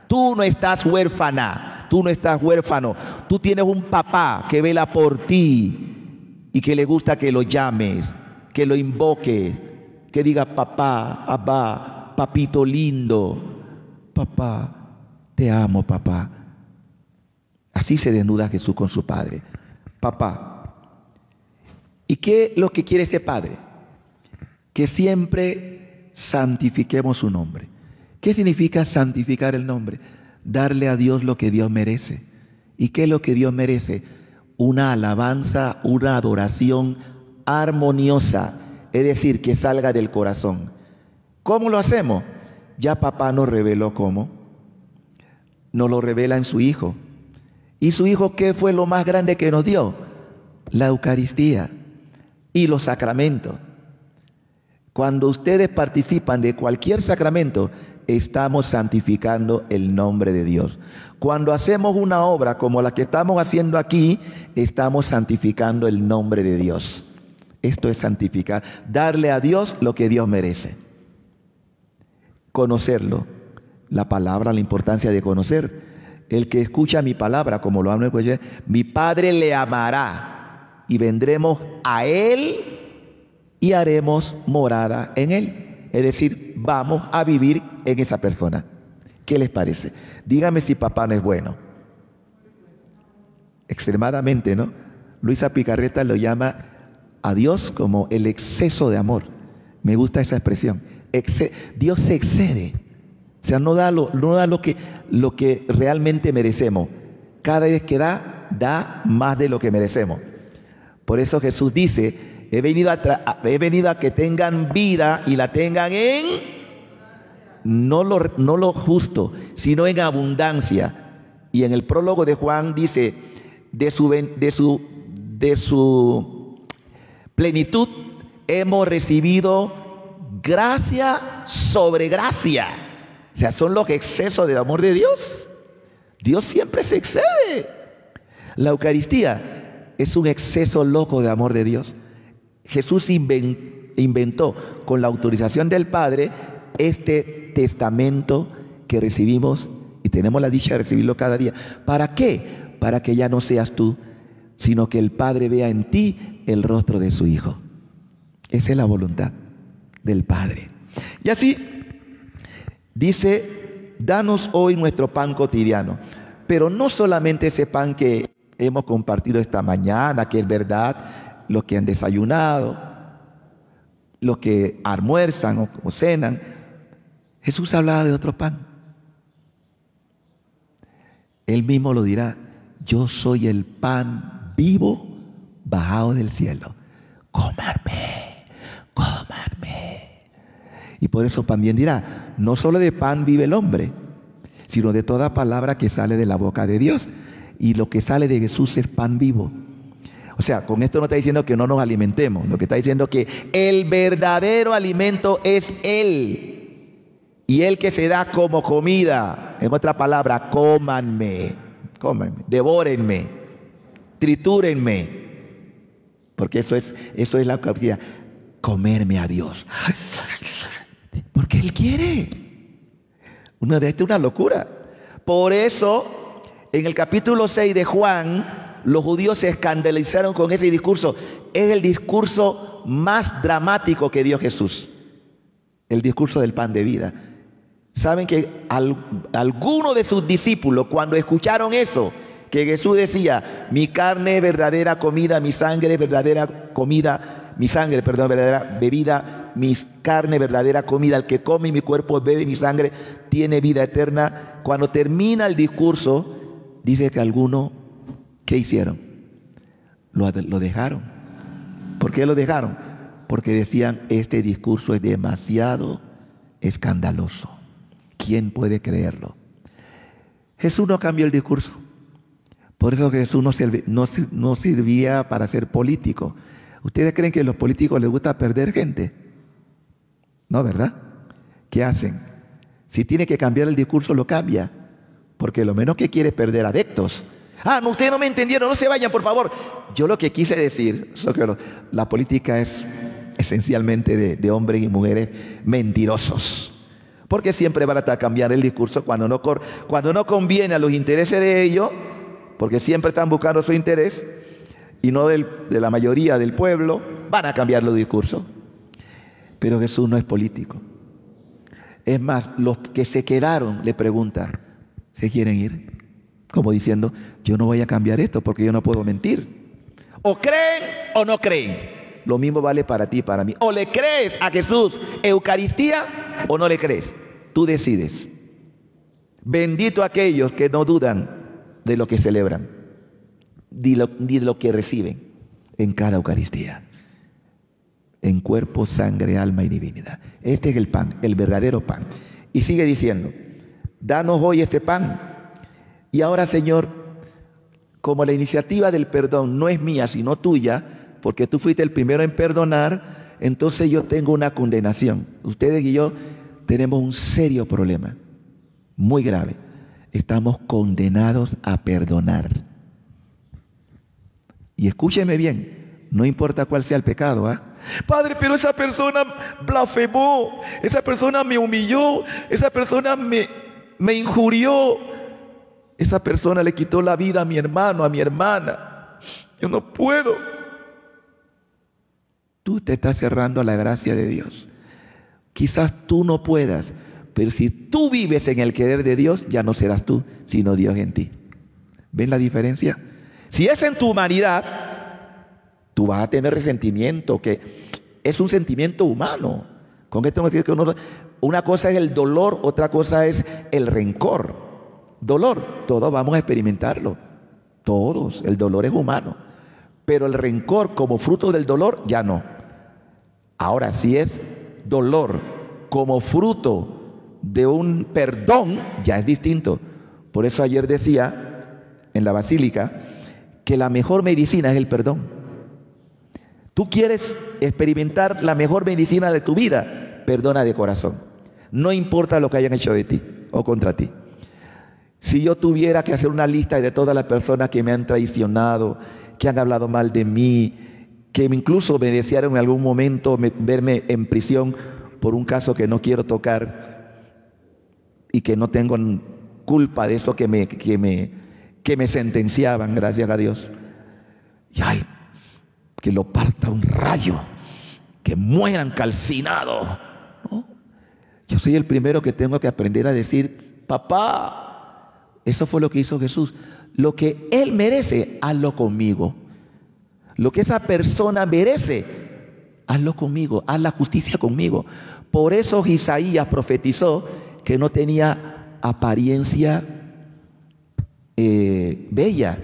Tú no estás huérfana, tú no estás huérfano. Tú tienes un papá que vela por ti y que le gusta que lo llames, que lo invoques, que diga papá, abba, papito lindo. Papá, te amo, papá. Así se desnuda Jesús con su Padre. Papá. ¿Y qué es lo que quiere ese Padre? Que siempre santifiquemos su nombre. ¿Qué significa santificar el nombre? Darle a Dios lo que Dios merece. ¿Y qué es lo que Dios merece? Una alabanza, una adoración armoniosa, es decir, que salga del corazón. ¿Cómo lo hacemos? Ya papá nos reveló cómo. Nos lo revela en su Hijo. ¿Y su Hijo qué fue lo más grande que nos dio? La Eucaristía y los sacramentos. Cuando ustedes participan de cualquier sacramento, estamos santificando el nombre de Dios. Cuando hacemos una obra como la que estamos haciendo aquí, estamos santificando el nombre de Dios. Esto es santificar, darle a Dios lo que Dios merece. Conocerlo, la palabra, la importancia de conocer. El que escucha mi palabra, como lo hablo, mi Padre le amará y vendremos a Él y haremos morada en Él. Es decir, vamos a vivir en esa persona. ¿Qué les parece? Dígame si papá no es bueno. Extremadamente, ¿no? Luisa Picarreta lo llama a Dios como el exceso de amor. Me gusta esa expresión. Dios se excede. O sea, no da lo que realmente merecemos. Cada vez que da más de lo que merecemos. Por eso Jesús dice, he venido a que tengan vida y la tengan en, no lo justo, sino en abundancia. Y en el prólogo de Juan dice, de su plenitud hemos recibido gracia sobre gracia. O sea, son los excesos del amor de Dios. Dios siempre se excede. La Eucaristía es un exceso loco de amor de Dios. Jesús inventó con la autorización del Padre este testamento que recibimos y tenemos la dicha de recibirlo cada día. ¿Para qué? Para que ya no seas tú sino que el Padre vea en ti el rostro de su Hijo. Esa es la voluntad del Padre. Y así dice, danos hoy nuestro pan cotidiano. Pero no solamente ese pan que hemos compartido esta mañana, que es verdad, los que han desayunado, los que almuerzan o cenan. Jesús hablaba de otro pan. Él mismo lo dirá, yo soy el pan vivo bajado del cielo. Cómanme, cómanme. Y por eso también dirá, no solo de pan vive el hombre, sino de toda palabra que sale de la boca de Dios. Y lo que sale de Jesús es pan vivo. O sea, con esto no está diciendo que no nos alimentemos. Lo que está diciendo es que el verdadero alimento es Él. Y Él que se da como comida. En otra palabra, cómanme, cómanme, devórenme, tritúrenme. Porque eso es la Eucaristía. Comerme a Dios. Porque Él quiere. Esto es una locura. Por eso, en el capítulo 6 de Juan, los judíos se escandalizaron con ese discurso. Es el discurso más dramático que dio Jesús. El discurso del pan de vida. Saben que algunos de sus discípulos, cuando escucharon eso, que Jesús decía, mi carne es verdadera comida, mi sangre es verdadera comida, verdadera bebida, mi carne verdadera comida, el que come mi cuerpo, bebe mi sangre, tiene vida eterna. Cuando termina el discurso, dice que algunos, ¿qué hicieron? Lo dejaron. ¿Por qué lo dejaron? Porque decían, este discurso es demasiado escandaloso. ¿Quién puede creerlo? Jesús no cambió el discurso. Por eso Jesús no servía para ser político. ¿Ustedes creen que a los políticos les gusta perder gente? No, ¿verdad? ¿Qué hacen? Si tiene que cambiar el discurso, lo cambia. Porque lo menos que quiere es perder adeptos. Ah, no, ustedes no me entendieron, no se vayan, por favor. Yo lo que quise decir, la política es esencialmente de hombres y mujeres mentirosos. Porque siempre van a cambiar el discurso cuando no conviene a los intereses de ellos, porque siempre están buscando su interés, y no de la mayoría del pueblo, van a cambiar los discursos. Pero Jesús no es político. Es más, los que se quedaron le preguntan, ¿se quieren ir? Como diciendo, yo no voy a cambiar esto porque yo no puedo mentir. O creen o no creen. Lo mismo vale para ti y para mí. O le crees a Jesús Eucaristía o no le crees. Tú decides. Bendito aquellos que no dudan de lo que celebran, ni de lo que reciben en cada Eucaristía. En cuerpo, sangre, alma y divinidad. Este es el pan, el verdadero pan. Y sigue diciendo, danos hoy este pan. Y ahora, Señor, como la iniciativa del perdón no es mía, sino tuya, porque tú fuiste el primero en perdonar, entonces yo tengo una condenación. Ustedes y yo tenemos un serio problema, muy grave. Estamos condenados a perdonar. Y escúcheme bien, no importa cuál sea el pecado, ¿ah? Padre, pero esa persona blasfemó, esa persona me humilló, esa persona me injurió, esa persona le quitó la vida a mi hermano, a mi hermana. Yo no puedo. Tú te estás cerrando a la gracia de Dios. Quizás tú no puedas, pero si tú vives en el querer de Dios, ya no serás tú, sino Dios en ti. ¿Ven la diferencia? Si es en tu humanidad, tú vas a tener resentimiento, que es un sentimiento humano. Con esto no quiere decir que una cosa es el dolor, otra cosa es el rencor. Dolor, todos vamos a experimentarlo. Todos, el dolor es humano. Pero el rencor como fruto del dolor, ya no. Ahora, si es dolor como fruto de un perdón, ya es distinto. Por eso ayer decía en la basílica que la mejor medicina es el perdón. Tú quieres experimentar la mejor medicina de tu vida, perdona de corazón. No importa lo que hayan hecho de ti o contra ti. Si yo tuviera que hacer una lista de todas las personas que me han traicionado, que han hablado mal de mí, que incluso me desearon en algún momento verme en prisión por un caso que no quiero tocar y que no tengo culpa de eso que me sentenciaban, gracias a Dios. Y ay, que lo parta un rayo, que mueran calcinados, ¿no? Yo soy el primero que tengo que aprender a decir, papá, eso fue lo que hizo Jesús. Lo que Él merece, hazlo conmigo. Lo que esa persona merece, hazlo conmigo, haz la justicia conmigo. Por eso Isaías profetizó que no tenía apariencia bella.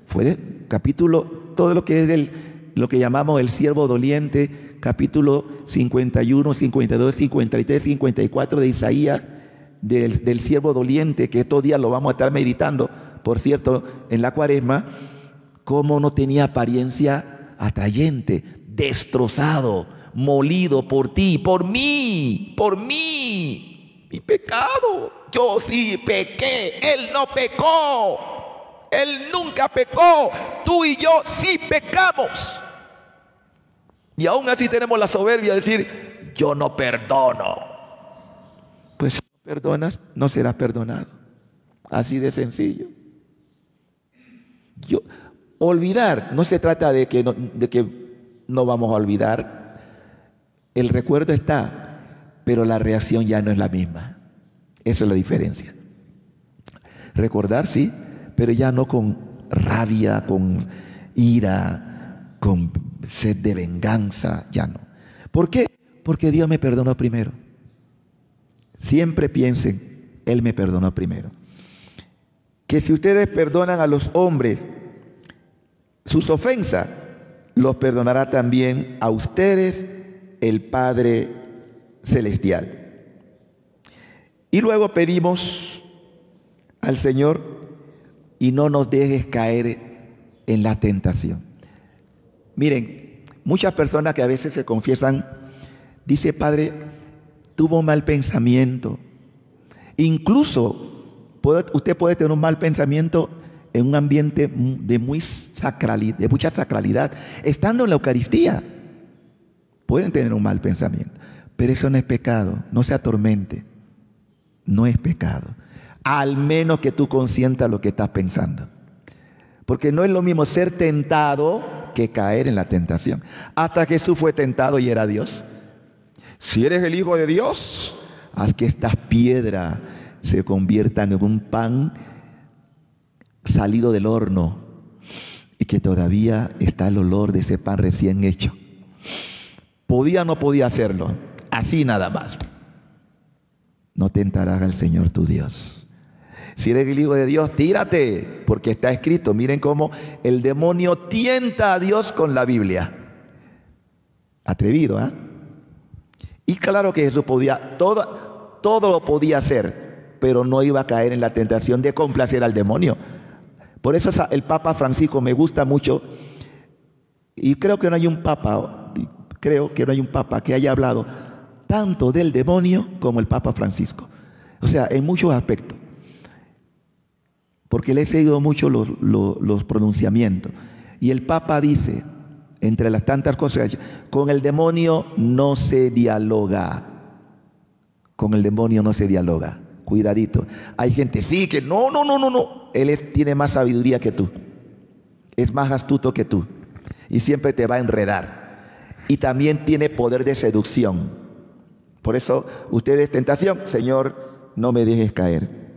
Fue de capítulo, todo lo que es lo que llamamos el siervo doliente, capítulo 51, 52, 53, 54 de Isaías, del siervo doliente, que estos días lo vamos a estar meditando, por cierto, en la Cuaresma, cómo no tenía apariencia atrayente, destrozado, molido por ti, por mí, mi pecado. Yo sí pequé, Él no pecó, Él nunca pecó, tú y yo sí pecamos. Y aún así tenemos la soberbia de decir, yo no perdono. Pues si no perdonas, no serás perdonado. Así de sencillo. Olvidar, no se trata de que no vamos a olvidar. El recuerdo está, pero la reacción ya no es la misma. Esa es la diferencia. Recordar sí, pero ya no con rabia, con ira, con sed de venganza, ya no. ¿Por qué? Porque Dios me perdonó primero. Siempre piensen, Él me perdonó primero. Que si ustedes perdonan a los hombres sus ofensas, los perdonará también a ustedes el Padre Celestial. Y luego pedimos al Señor, y no nos dejes caer en la tentación. Miren, muchas personas que a veces se confiesan, dice, Padre, tuvo un mal pensamiento. Incluso usted puede tener un mal pensamiento en un ambiente de mucha sacralidad, estando en la Eucaristía. Pueden tener un mal pensamiento, pero eso no es pecado, no se atormente, no es pecado. Al menos que tú consientas lo que estás pensando. Porque no es lo mismo ser tentado que caer en la tentación. Hasta Jesús fue tentado y era Dios. Si eres el Hijo de Dios, haz que estas piedras se conviertan en un pan salido del horno y que todavía está el olor de ese pan recién hecho. ¿Podía o no podía hacerlo? Así nada más. No tentarás al Señor tu Dios. Si eres el Hijo de Dios, tírate, porque está escrito. Miren cómo el demonio tienta a Dios con la Biblia. Atrevido, ¿eh? Y claro que Jesús podía, todo lo podía hacer, pero no iba a caer en la tentación de complacer al demonio. Por eso el Papa Francisco me gusta mucho, y creo que no hay un Papa que haya hablado tanto del demonio como el Papa Francisco. O sea, en muchos aspectos. Porque le he seguido mucho los pronunciamientos. Y el Papa dice, entre las tantas cosas, con el demonio no se dialoga. Con el demonio no se dialoga. Cuidadito. Hay gente, sí, que no. Él tiene más sabiduría que tú. Es más astuto que tú. Y siempre te va a enredar. Y también tiene poder de seducción. Por eso, ustedes tentación, Señor, no me dejes caer.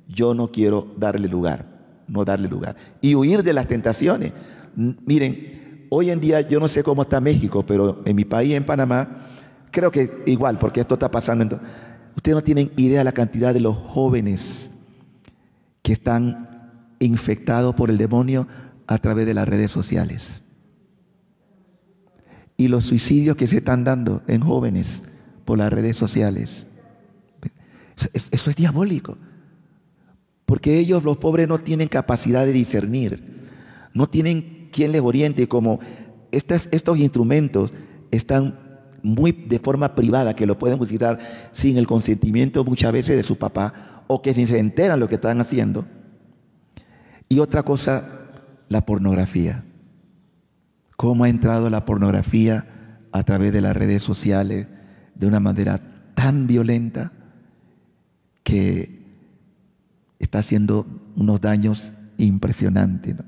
Yo no quiero darle lugar. Y huir de las tentaciones. Miren, hoy en día yo no sé cómo está México, pero en mi país, en Panamá, creo que igual, porque esto está pasando. Ustedes no tienen idea de la cantidad de los jóvenes que están infectados por el demonio a través de las redes sociales. Y los suicidios que se están dando en jóvenes por las redes sociales. Eso es diabólico. Porque ellos, los pobres, no tienen capacidad de discernir. No tienen quien les oriente. Como estos instrumentos están muy de forma privada, que lo pueden utilizar sin el consentimiento muchas veces de su papá, o que si se enteran lo que están haciendo. Y otra cosa, la pornografía. Cómo ha entrado la pornografía a través de las redes sociales de una manera tan violenta que está haciendo unos daños impresionantes, ¿no?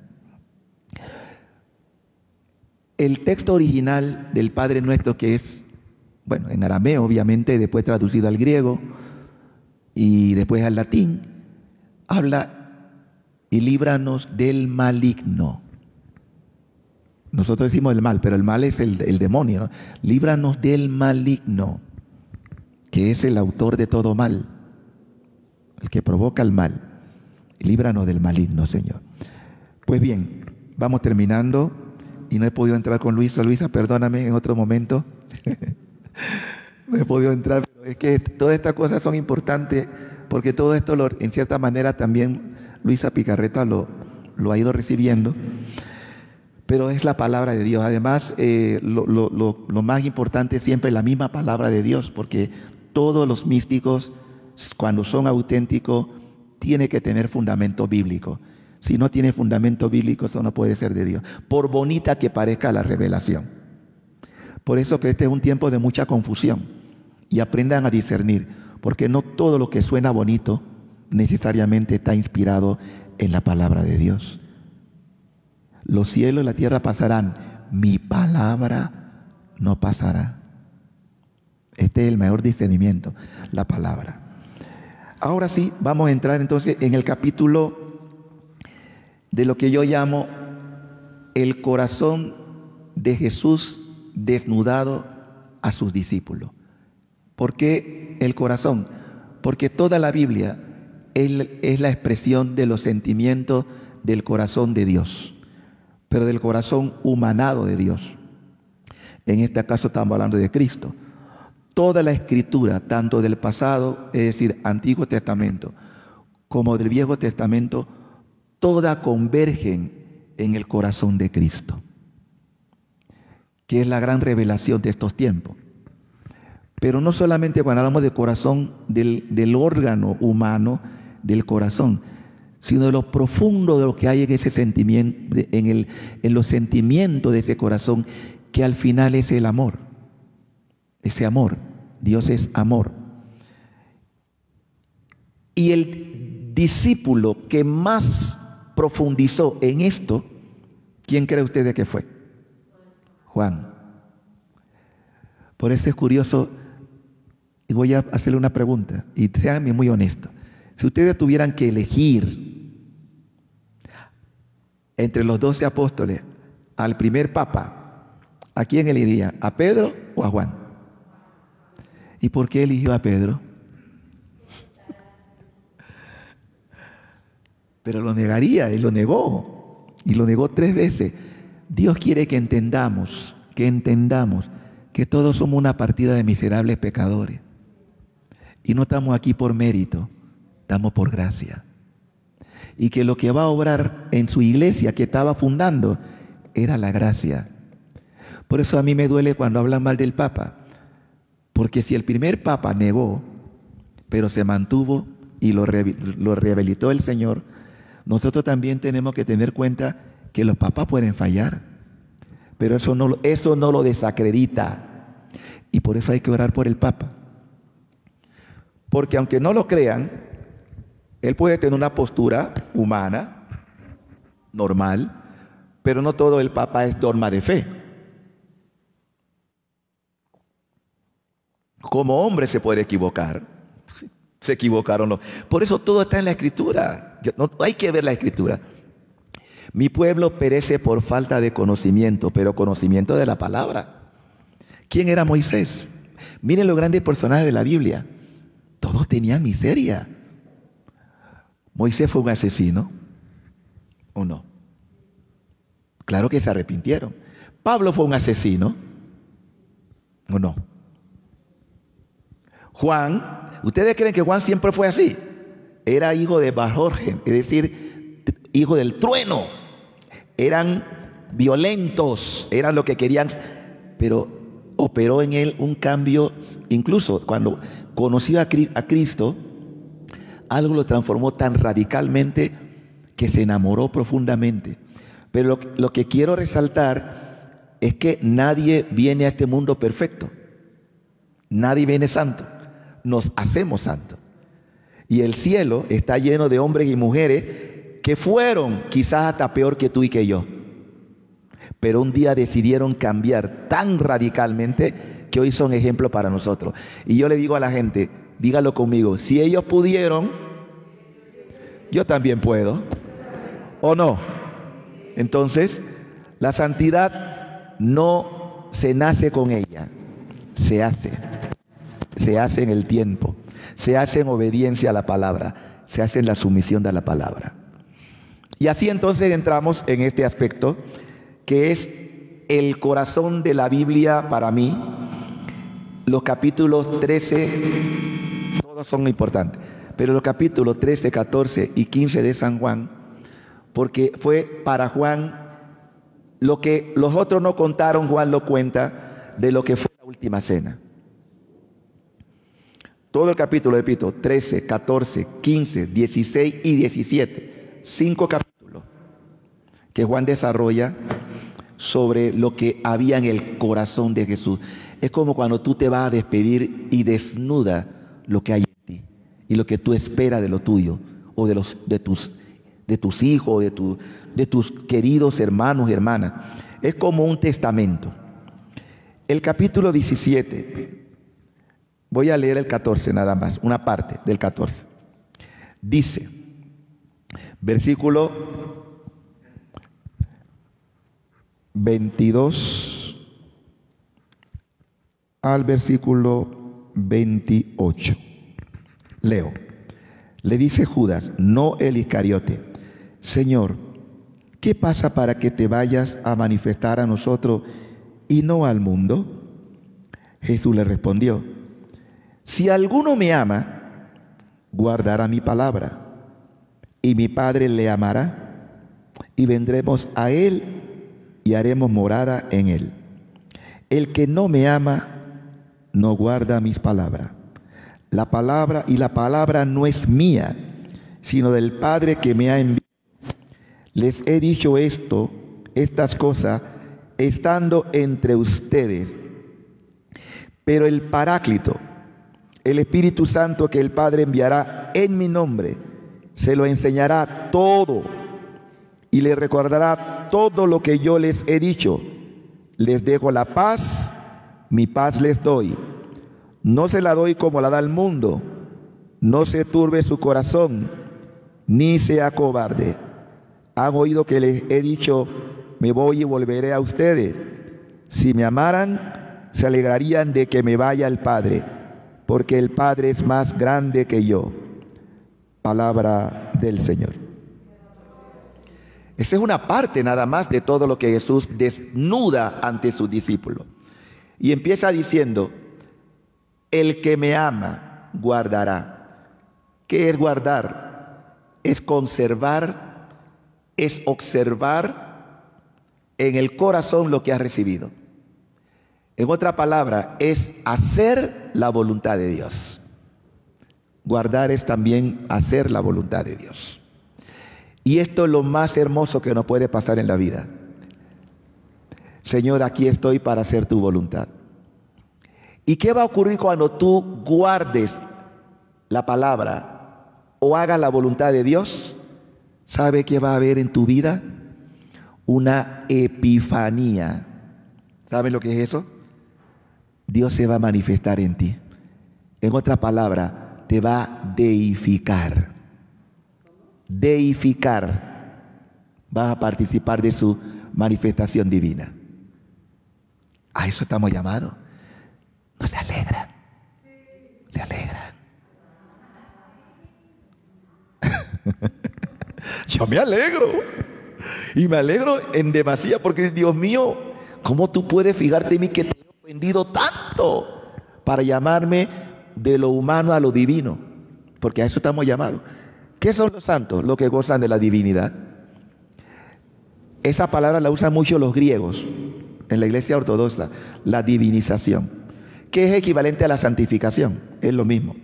El texto original del Padre Nuestro, que es, bueno, en arameo obviamente, después traducido al griego y después al latín, habla y líbranos del maligno. Nosotros decimos el mal, pero el mal es el demonio, ¿no? Líbranos del maligno, que es el autor de todo mal, el que provoca el mal. Líbranos del maligno, Señor. Pues bien, vamos terminando y no he podido entrar con Luisa. Luisa, perdóname en otro momento. No he podido entrar, pero es que todas estas cosas son importantes porque todo esto en cierta manera también Luisa Picarreta lo ha ido recibiendo. Pero es la palabra de Dios. Además, lo más importante es siempre la misma palabra de Dios, porque todos los místicos, cuando son auténticos, tienen que tener fundamento bíblico. Si no tiene fundamento bíblico, eso no puede ser de Dios, por bonita que parezca la revelación. Por eso que este es un tiempo de mucha confusión, y aprendan a discernir, porque no todo lo que suena bonito necesariamente está inspirado en la palabra de Dios. Los cielos y la tierra pasarán, mi palabra no pasará. Este es el mayor discernimiento, la palabra. Ahora sí, vamos a entrar entonces en el capítulo de lo que yo llamo el corazón de Jesús desnudado a sus discípulos. ¿Por qué el corazón? Porque toda la Biblia es la expresión de los sentimientos del corazón de Dios, pero del corazón humanado de Dios. En este caso estamos hablando de Cristo. Toda la escritura, tanto del pasado, es decir, Antiguo Testamento, como del Viejo Testamento, todas convergen en el corazón de Cristo, que es la gran revelación de estos tiempos. Pero no solamente cuando hablamos de corazón, del órgano humano, del corazón, sino de lo profundo de lo que hay en ese sentimiento, en los sentimientos de ese corazón, que al final es el amor. Ese amor, Dios es amor. Y el discípulo que más profundizó en esto, ¿quién cree usted que fue? Juan. Por eso es curioso, y voy a hacerle una pregunta, y séanme muy honesto. Si ustedes tuvieran que elegir entre los 12 apóstoles al primer papa, ¿a quién elegiría? ¿A Pedro o a Juan? ¿Y por qué eligió a Pedro? Pero lo negaría, él lo negó, y lo negó 3 veces. Dios quiere que entendamos que todos somos una partida de miserables pecadores. Y no estamos aquí por mérito, estamos por gracia. Y que lo que va a obrar en su iglesia que estaba fundando era la gracia. Por eso a mí me duele cuando hablan mal del Papa. Porque si el primer Papa negó, pero se mantuvo y lo rehabilitó el Señor, nosotros también tenemos que tener cuenta que los papas pueden fallar. Pero eso no lo desacredita. Y por eso hay que orar por el Papa. Porque aunque no lo crean, él puede tener una postura humana, normal, pero no todo el Papa es dogma de fe. Como hombre se puede equivocar. Se equivocaron. Por eso todo está en la Escritura. No, hay que ver la Escritura. Mi pueblo perece por falta de conocimiento, pero conocimiento de la palabra. ¿Quién era Moisés? Miren los grandes personajes de la Biblia. Todos tenían miseria. ¿Moisés fue un asesino o no? Claro que se arrepintieron. ¿Pablo fue un asesino o no? Juan, ¿ustedes creen que Juan siempre fue así? Era hijo de Bajorgen, es decir, hijo del trueno. Eran violentos, eran lo que querían, pero operó en él un cambio. Incluso cuando conoció a Cristo, algo lo transformó tan radicalmente que se enamoró profundamente. Pero lo que quiero resaltar es que nadie viene a este mundo perfecto. Nadie viene santo. Nos hacemos santos. Y el cielo está lleno de hombres y mujeres que fueron quizás hasta peor que tú y que yo. pero un día decidieron cambiar tan radicalmente que hoy son ejemplo para nosotros. Y yo le digo a la gente, dígalo conmigo, si ellos pudieron, yo también puedo, ¿o no? Entonces, la santidad no se nace con ella, se hace en el tiempo, se hace en obediencia a la palabra, se hace en la sumisión de la palabra. Y así entonces entramos en este aspecto que es el corazón de la Biblia para mí. Los capítulos 13, todos son importantes, pero los capítulos 13, 14 y 15 de San Juan, porque fue para Juan lo que los otros no contaron, Juan lo cuenta de lo que fue la última cena. Todo el capítulo, repito, 13, 14, 15, 16 y 17, 5 capítulos que Juan desarrolla sobre lo que había en el corazón de Jesús. Es como cuando tú te vas a despedir y desnuda lo que hay en ti y lo que tú esperas de lo tuyo o de tus hijos, de tus queridos hermanos y hermanas. Es como un testamento. El capítulo 17, voy a leer el 14 nada más, una parte del 14. Dice, versículo 22 al versículo 28. Leo. Le dice Judas, no el Iscariote, Señor, ¿qué pasa para que te vayas a manifestar a nosotros y no al mundo? Jesús le respondió, si alguno me ama, guardará mi palabra, y mi Padre le amará, y vendremos a él y haremos morada en él. El que no me ama, no guarda mis palabras. La palabra no es mía, sino del Padre que me ha enviado. Les he dicho estas cosas, estando entre ustedes. Pero el Paráclito, el Espíritu Santo que el Padre enviará en mi nombre, se lo enseñará todo y le recordará todo lo que yo les he dicho. Les dejo la paz, mi paz les doy. No se la doy como la da el mundo. No se turbe su corazón, ni sea cobarde. Han oído que les he dicho, me voy y volveré a ustedes. Si me amaran, se alegrarían de que me vaya al Padre, porque el Padre es más grande que yo. Palabra del Señor. Esta es una parte nada más de todo lo que Jesús desnuda ante sus discípulos. Y empieza diciendo, el que me ama, guardará. ¿Qué es guardar? Es conservar, es observar en el corazón lo que has recibido. En otra palabra, es hacer la voluntad de Dios. Guardar es también hacer la voluntad de Dios. Y esto es lo más hermoso que nos puede pasar en la vida. Señor, aquí estoy para hacer tu voluntad. ¿Y qué va a ocurrir cuando tú guardes la palabra o hagas la voluntad de Dios? ¿Sabe qué va a haber en tu vida? Una epifanía. ¿Sabe lo que es eso? Dios se va a manifestar en ti. En otra palabra, te va a deificar. Deificar. Vas a participar de su manifestación divina. A eso estamos llamados. No se alegran. Se alegran. Yo me alegro. Y me alegro en demasía porque, Dios mío, ¿cómo tú puedes fijarte en mí que te he ofendido tanto para llamarme de lo humano a lo divino? Porque a eso estamos llamados. ¿Qué son los santos? Los que gozan de la divinidad. Esa palabra la usan mucho los griegos en la iglesia ortodoxa, la divinización, que es equivalente a la santificación, es lo mismo.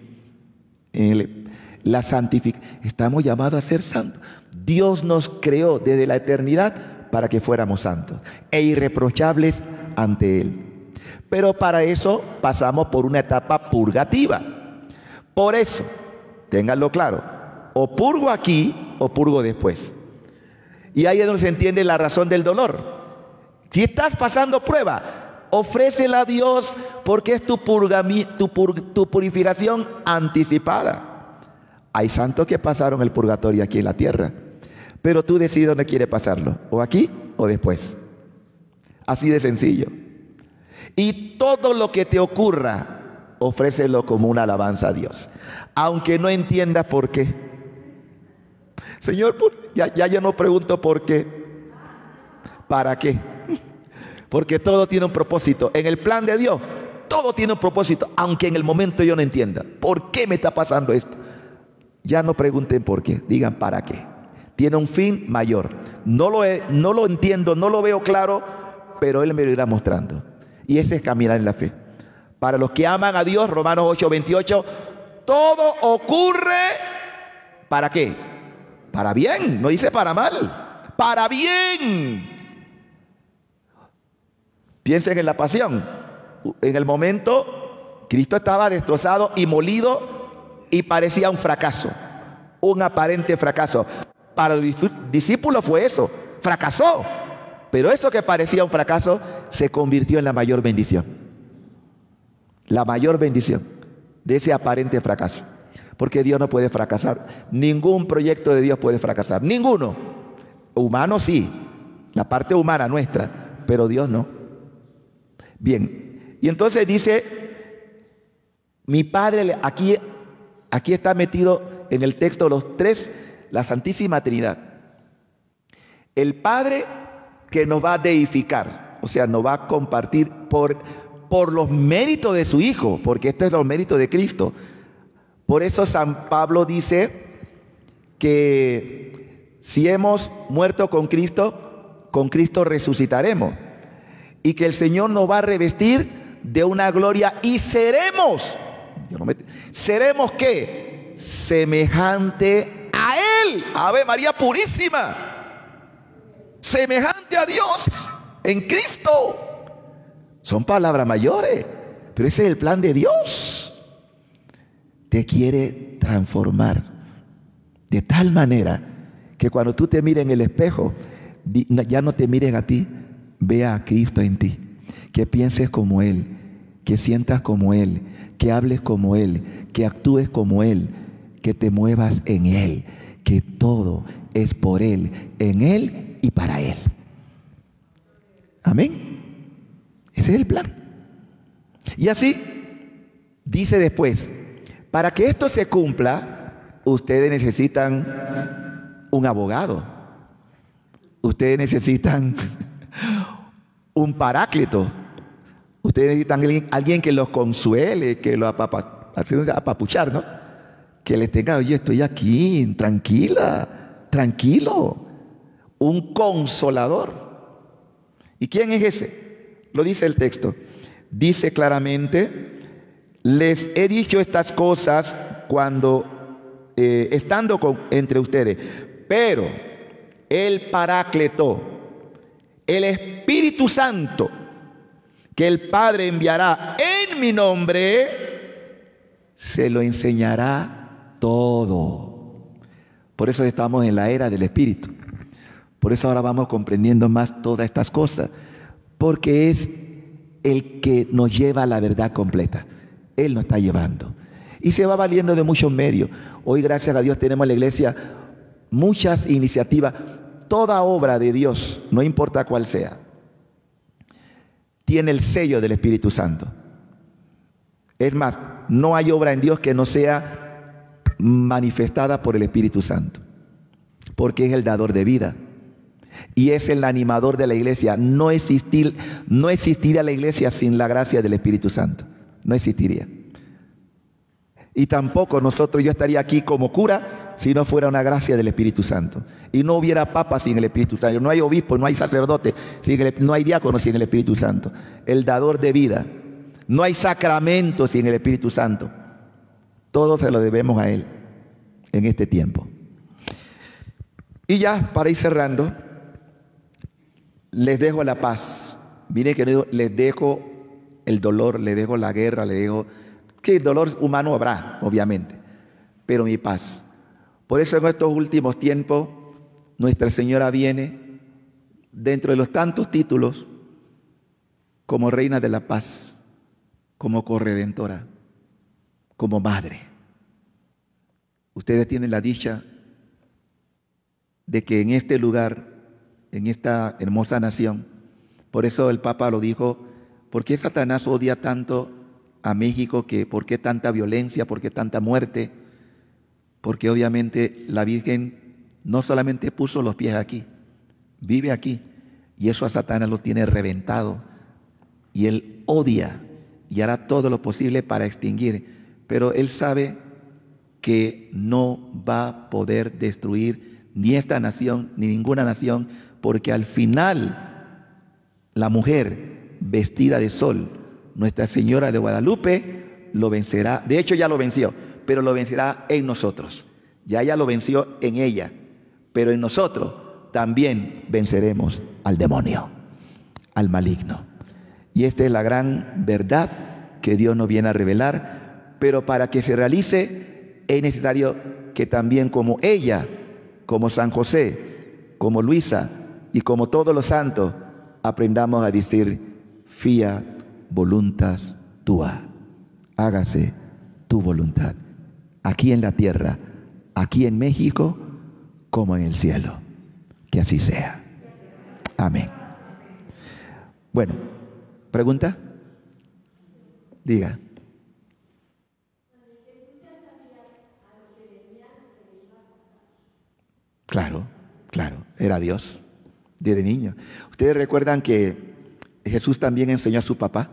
Estamos llamados a ser santos. Dios nos creó desde la eternidad para que fuéramos santos e irreprochables ante Él. Pero para eso pasamos por una etapa purgativa. Por eso, ténganlo claro, o purgo aquí o purgo después. Y ahí es donde se entiende la razón del dolor. Si estás pasando prueba, ofrécela a Dios porque es tu purificación anticipada. Hay santos que pasaron el purgatorio aquí en la tierra, pero tú decides dónde quieres pasarlo, o aquí o después. Así de sencillo. Y todo lo que te ocurra, ofrécelo como una alabanza a Dios, aunque no entiendas por qué. Señor, ya yo no pregunto por qué, ¿para qué? Porque todo tiene un propósito. En el plan de Dios, todo tiene un propósito, aunque en el momento yo no entienda. ¿Por qué me está pasando esto? Ya no pregunten por qué, digan para qué. Tiene un fin mayor. No lo entiendo, no lo veo claro, pero Él me lo irá mostrando. Y ese es caminar en la fe. Para los que aman a Dios, Romanos 8:28, todo ocurre, ¿para qué? Para bien, no dice para mal, para bien. Piensen en la pasión. En el momento, Cristo estaba destrozado y molido y parecía un fracaso, un aparente fracaso. Para los discípulos fue eso, fracasó. Pero eso que parecía un fracaso se convirtió en la mayor bendición. La mayor bendición de ese aparente fracaso. Porque Dios no puede fracasar. Ningún proyecto de Dios puede fracasar. Ninguno. Humano sí. La parte humana nuestra. Pero Dios no. Bien. Y entonces dice, mi Padre, aquí está metido en el texto los tres, la Santísima Trinidad. El Padre que nos va a deificar, o sea, nos va a compartir por los méritos de su Hijo, porque estos son los méritos de Cristo. Por eso San Pablo dice que si hemos muerto con Cristo resucitaremos. Y que el Señor nos va a revestir de una gloria y seremos, ¿seremos qué? Semejante a Él. Ave María Purísima. Semejante a Dios en Cristo. Son palabras mayores, pero ese es el plan de Dios. Te quiere transformar de tal manera que cuando tú te mires en el espejo, ya no te mires a ti, vea a Cristo en ti. Que pienses como Él, que sientas como Él, que hables como Él, que actúes como Él, que te muevas en Él, que todo es por Él, en Él y para Él. Amén. Ese es el plan. Y así dice después, para que esto se cumpla, ustedes necesitan un abogado. Ustedes necesitan un paráclito. Ustedes necesitan alguien que los consuele, que los apapuchar, ¿no? Que les tenga, oye, estoy aquí, tranquila, tranquilo. Un consolador. ¿Y quién es ese? Lo dice el texto. Dice claramente, les he dicho estas cosas cuando estando entre ustedes, pero el Paráclito, el Espíritu Santo, que el Padre enviará en mi nombre, se lo enseñará todo. Por eso estamos en la era del Espíritu. Por eso ahora vamos comprendiendo más todas estas cosas, porque es el que nos lleva a la verdad completa. Él nos está llevando. Y se va valiendo de muchos medios. Hoy, gracias a Dios, tenemos en la iglesia muchas iniciativas. Toda obra de Dios, no importa cuál sea, tiene el sello del Espíritu Santo. Es más, no hay obra en Dios que no sea manifestada por el Espíritu Santo, porque es el dador de vida y es el animador de la iglesia. No existiría la iglesia sin la gracia del Espíritu Santo. No existiría. Y tampoco yo estaría aquí como cura si no fuera una gracia del Espíritu Santo. Y no hubiera papa sin el Espíritu Santo. No hay obispo, no hay sacerdote, no hay diácono sin el Espíritu Santo. El dador de vida. No hay sacramento sin el Espíritu Santo. Todo se lo debemos a Él en este tiempo. Y ya, para ir cerrando, les dejo la paz. Miren que les dejo el dolor, les dejo la guerra, les dejo... Que el dolor humano habrá, obviamente, pero mi paz. Por eso en estos últimos tiempos, Nuestra Señora viene, dentro de los tantos títulos como reina de la paz, como corredentora, como madre. Ustedes tienen la dicha de que en este lugar, en esta hermosa nación, por eso el Papa lo dijo, ¿por qué Satanás odia tanto a México? ¿Por qué tanta violencia? ¿Por qué tanta muerte? Porque obviamente la Virgen no solamente puso los pies aquí, vive aquí, y eso a Satanás lo tiene reventado, y él odia y hará todo lo posible para extinguir, pero él sabe que no va a poder destruir ni esta nación, ni ninguna nación, porque al final la mujer vestida de sol, Nuestra Señora de Guadalupe, lo vencerá. De hecho ya lo venció, pero lo vencerá en nosotros. Ya ella lo venció en ella, pero en nosotros también venceremos al demonio, al maligno. Y esta es la gran verdad que Dios nos viene a revelar, pero para que se realice es necesario que también como ella, como San José, como Luisa y como todos los santos, aprendamos a decir: fiat voluntas tua, hágase tu voluntad, aquí en la tierra, aquí en México, como en el cielo. Que así sea. Amén. Bueno, ¿pregunta? Diga. Claro, claro, era Dios desde niño. ¿Ustedes recuerdan que Jesús también enseñó a su papá?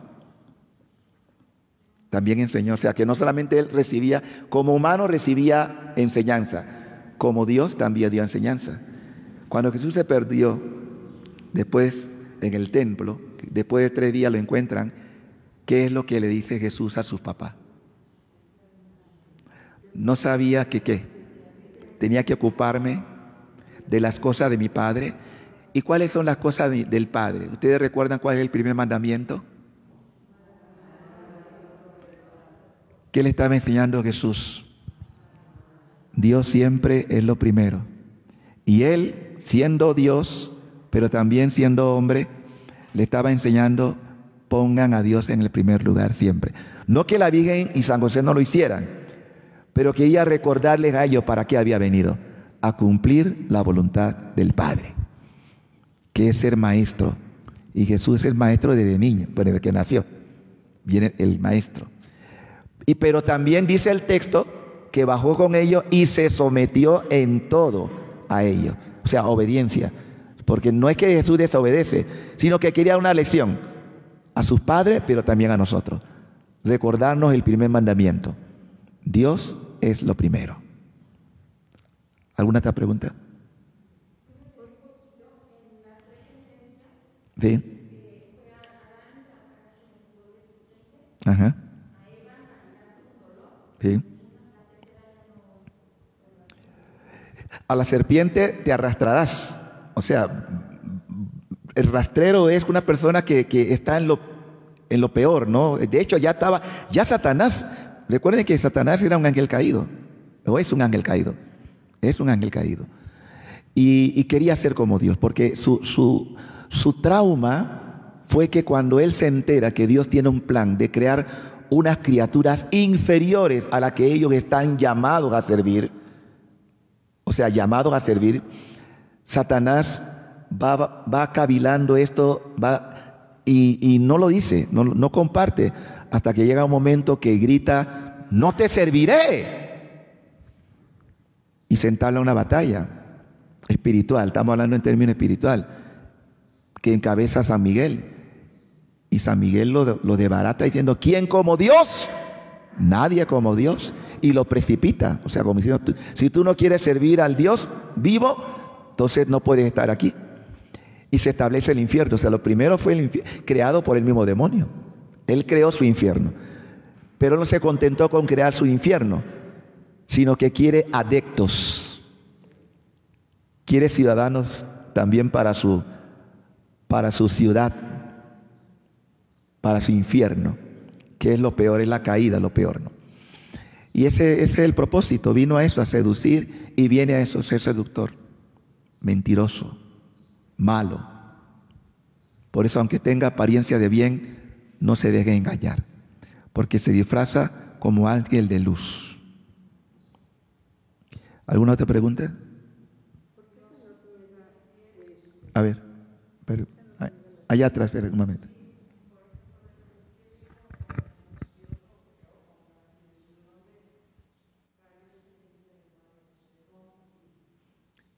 También enseñó, o sea que no solamente él recibía, como humano recibía enseñanza, como Dios también dio enseñanza. Cuando Jesús se perdió después en el templo, después de 3 días lo encuentran, ¿qué es lo que le dice Jesús a sus papás? No sabía que qué, tenía que ocuparme de las cosas de mi Padre. ¿Y cuáles son las cosas del Padre? ¿Ustedes recuerdan cuál es el primer mandamiento? ¿Qué le estaba enseñando Jesús? Dios siempre es lo primero. Y Él, siendo Dios, pero también siendo hombre, le estaba enseñando: pongan a Dios en el primer lugar siempre. No que la Virgen y San José no lo hicieran, pero quería recordarles a ellos para qué había venido: a cumplir la voluntad del Padre, que es ser maestro. Y Jesús es el maestro desde niño, pues desde que nació, viene el maestro. Pero también dice el texto que bajó con ellos y se sometió en todo a ellos. O sea, obediencia. Porque no es que Jesús desobedece, sino que quería una lección a sus padres, pero también a nosotros. Recordarnos el primer mandamiento: Dios es lo primero. ¿Alguna otra pregunta? Sí. Ajá. Sí. A la serpiente te arrastrarás. O sea, el rastrero es una persona que está en lo peor, ¿no? De hecho, ya Satanás. Recuerden que Satanás era un ángel caído, o es un ángel caído. Es un ángel caído. Y quería ser como Dios, porque su trauma fue que cuando él se entera que Dios tiene un plan de crear unas criaturas inferiores a las que ellos están llamados a servir, o sea, llamados a servir, Satanás va cavilando esto, y no lo dice, no comparte, hasta que llega un momento que grita: no te serviré. Y se entabla una batalla espiritual, estamos hablando en términos espiritual, que encabeza San Miguel. Y San Miguel lo desbarata diciendo: ¿quién como Dios? Nadie como Dios. Y lo precipita. O sea, como diciendo: si tú no quieres servir al Dios vivo, entonces no puedes estar aquí. Y se establece el infierno. O sea, lo primero fue el infierno, creado por el mismo demonio. Él creó su infierno. Pero no se contentó con crear su infierno, sino que quiere adeptos. Quiere ciudadanos también para su ciudad, para su infierno, que es lo peor, es la caída, lo peor, ¿no? Y ese es el propósito. Vino a eso, a seducir, y viene a eso, ser seductor, mentiroso, malo, Por eso, aunque tenga apariencia de bien, no se deje engañar, porque se disfraza como ángel de luz. ¿Alguna otra pregunta? A ver, pero, allá atrás, espera un momento.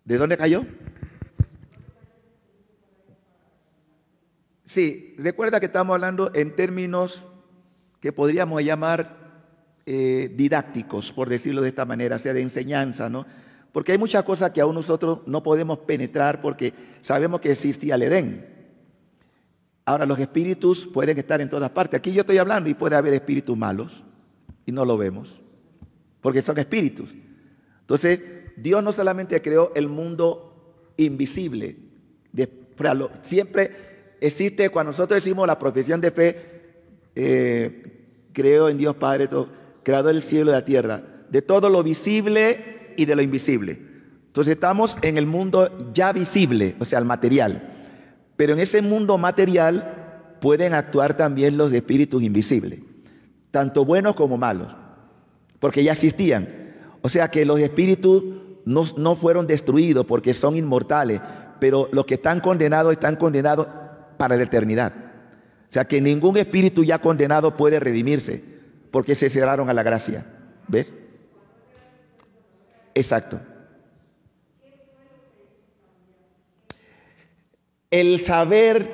¿De dónde cayó? Sí, recuerda que estamos hablando en términos que podríamos llamar didácticos, por decirlo de esta manera, o sea, de enseñanza, ¿no? Porque hay muchas cosas que aún nosotros no podemos penetrar porque sabemos que existía el Edén. Ahora, los espíritus pueden estar en todas partes. Aquí yo estoy hablando y puede haber espíritus malos y no lo vemos, porque son espíritus. Entonces, Dios no solamente creó el mundo invisible, siempre existe, cuando nosotros decimos la profesión de fe, creo en Dios Padre, creador del cielo y de la tierra, de todo lo visible y de lo invisible. Entonces estamos en el mundo ya visible, o sea, el material. Pero en ese mundo material pueden actuar también los espíritus invisibles, tanto buenos como malos, porque ya existían. O sea que los espíritus no fueron destruidos porque son inmortales, pero los que están condenados para la eternidad. O sea que ningún espíritu ya condenado puede redimirse porque se cerraron a la gracia. ¿Ves? Exacto. El saber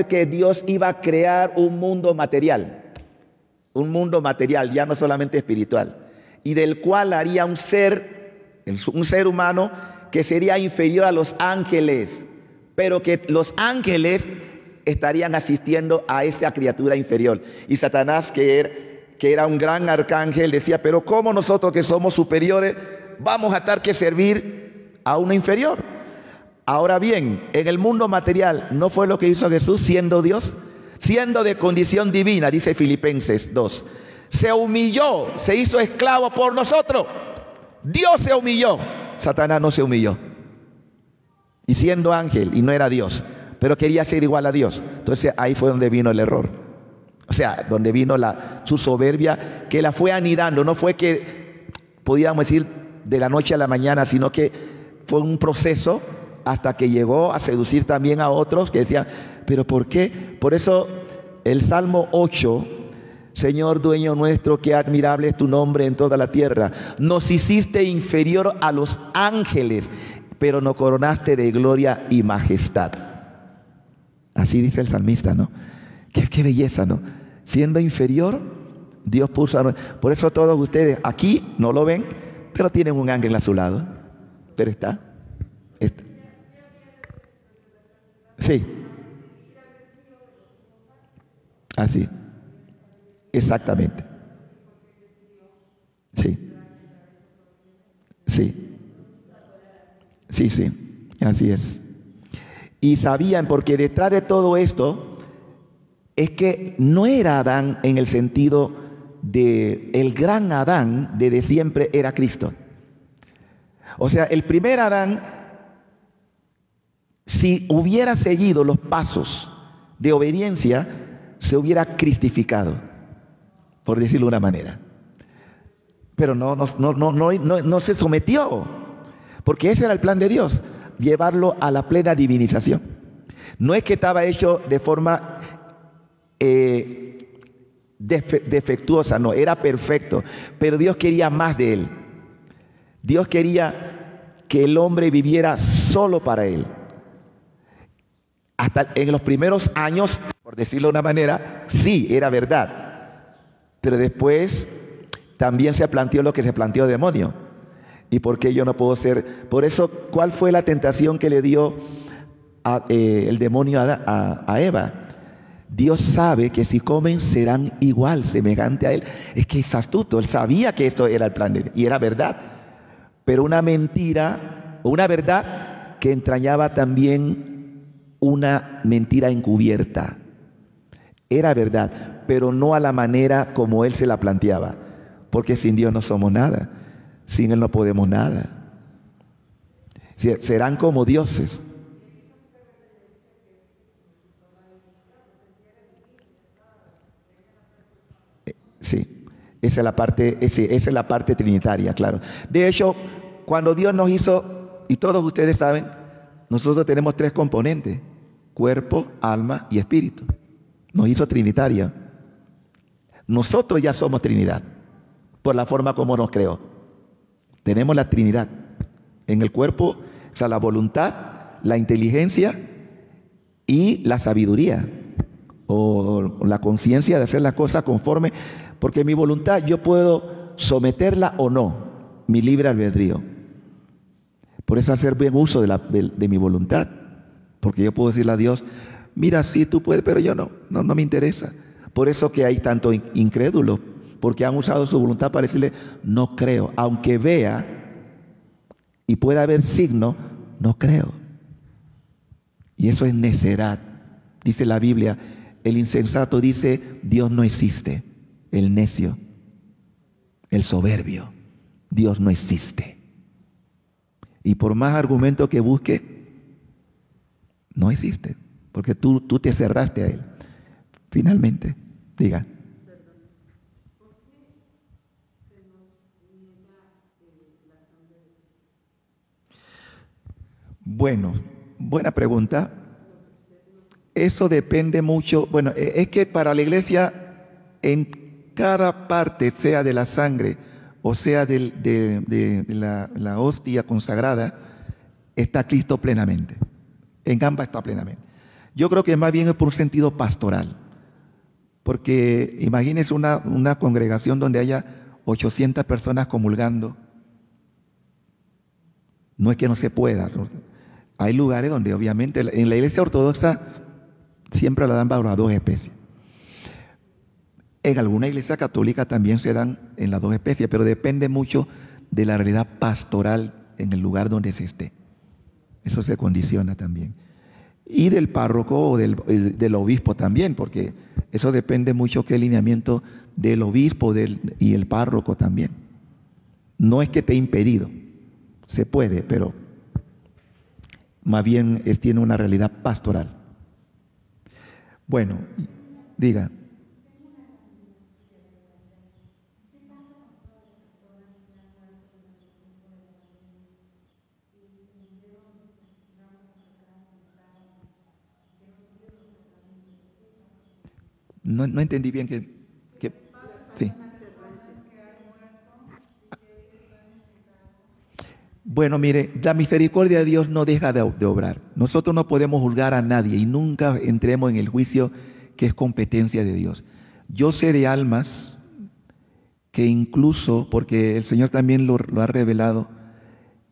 que Dios iba a crear un mundo material, ya no solamente espiritual, y del cual haría un ser humano que sería inferior a los ángeles, pero que los ángeles estarían asistiendo a esa criatura inferior. Y Satanás, que era un gran arcángel, decía, pero ¿cómo nosotros que somos superiores vamos a estar que servir a uno inferior? Ahora bien, en el mundo material, ¿no fue lo que hizo Jesús siendo Dios? Siendo de condición divina, dice Filipenses 2. Se humilló, se hizo esclavo por nosotros. Dios se humilló, Satanás no se humilló. Y siendo ángel, y no era Dios, pero quería ser igual a Dios. Entonces ahí fue donde vino el error. O sea, donde vino su soberbia, que la fue anidando. No fue que, podríamos decir, de la noche a la mañana, sino que fue un proceso hasta que llegó a seducir también a otros que decían, ¿pero por qué? Por eso el Salmo 8, Señor dueño nuestro, qué admirable es tu nombre en toda la tierra. Nos hiciste inferior a los ángeles, pero nos coronaste de gloria y majestad. Así dice el salmista, ¿no? Qué belleza, ¿no? Siendo inferior, Dios puso. Por eso todos ustedes aquí no lo ven, pero tienen un ángel a su lado. Pero está. Sí. Así. Exactamente. Sí. Sí. Sí. Así es. Y sabían, porque detrás de todo esto es que no era Adán en el sentido de el gran Adán de siempre, era Cristo. O sea, el primer Adán, si hubiera seguido los pasos de obediencia, se hubiera cristificado, por decirlo de una manera. Pero no se sometió, porque ese era el plan de Dios, llevarlo a la plena divinización. No es que estaba hecho de forma defectuosa, no, era perfecto, pero Dios quería más de él. Dios quería que el hombre viviera solo para él. Hasta en los primeros años, por decirlo de una manera, sí, era verdad. Pero después también se planteó lo que se planteó el demonio. ¿Y por qué yo no puedo ser? Por eso, ¿cuál fue la tentación que le dio el demonio a Eva? Dios sabe que si comen serán igual, semejante a él. Es que es astuto, él sabía que esto era el plan de Dios, y era verdad. Pero una mentira, una verdad que entrañaba también una mentira encubierta. Era verdad, pero no a la manera como él se la planteaba. Porque sin Dios no somos nada. Sin él no podemos nada. Serán como dioses. Sí, esa es la parte trinitaria, claro. De hecho, cuando Dios nos hizo, y todos ustedes saben, nosotros tenemos 3 componentes: cuerpo, alma y espíritu. Nos hizo trinitaria. Nosotros ya somos Trinidad, por la forma como nos creó. Tenemos la Trinidad. En el cuerpo, o sea, la voluntad, la inteligencia y la sabiduría, o la conciencia de hacer las cosas conforme, porque mi voluntad yo puedo someterla o no, mi libre albedrío. Por eso hacer buen uso de mi voluntad, porque yo puedo decirle a Dios, mira, sí, tú puedes, pero yo no me interesa. Por eso que hay tanto incrédulos, porque han usado su voluntad para decirle, no creo, aunque vea y pueda haber signo, no creo. Y eso es necedad. Dice la Biblia, el insensato dice, Dios no existe. El necio, el soberbio, Dios no existe. Y por más argumento que busque, no existe, porque tú te cerraste a Él. Finalmente, diga. Bueno, buena pregunta. Eso depende mucho. Bueno, es que para la iglesia, en cada parte, sea de la sangre o sea de la hostia consagrada, está Cristo plenamente. En ambas está plenamente. Yo creo que más bien es por un sentido pastoral. Porque imagínense una congregación donde haya 800 personas comulgando. No es que no se pueda, ¿no? Hay lugares donde obviamente en la iglesia ortodoxa siempre la dan bajo las 2 especies. En alguna iglesia católica también se dan en las 2 especies, pero depende mucho de la realidad pastoral en el lugar donde se esté. Eso se condiciona también. Y del párroco o del obispo también, porque eso depende mucho qué lineamiento del obispo y el párroco también. No es que esté impedido, se puede, pero más bien tiene una realidad pastoral. Bueno, diga. No entendí bien que sí. Bueno, mire, la misericordia de Dios no deja de obrar. Nosotros no podemos juzgar a nadie y nunca entremos en el juicio que es competencia de Dios. Yo sé de almas que incluso, porque el Señor también lo ha revelado,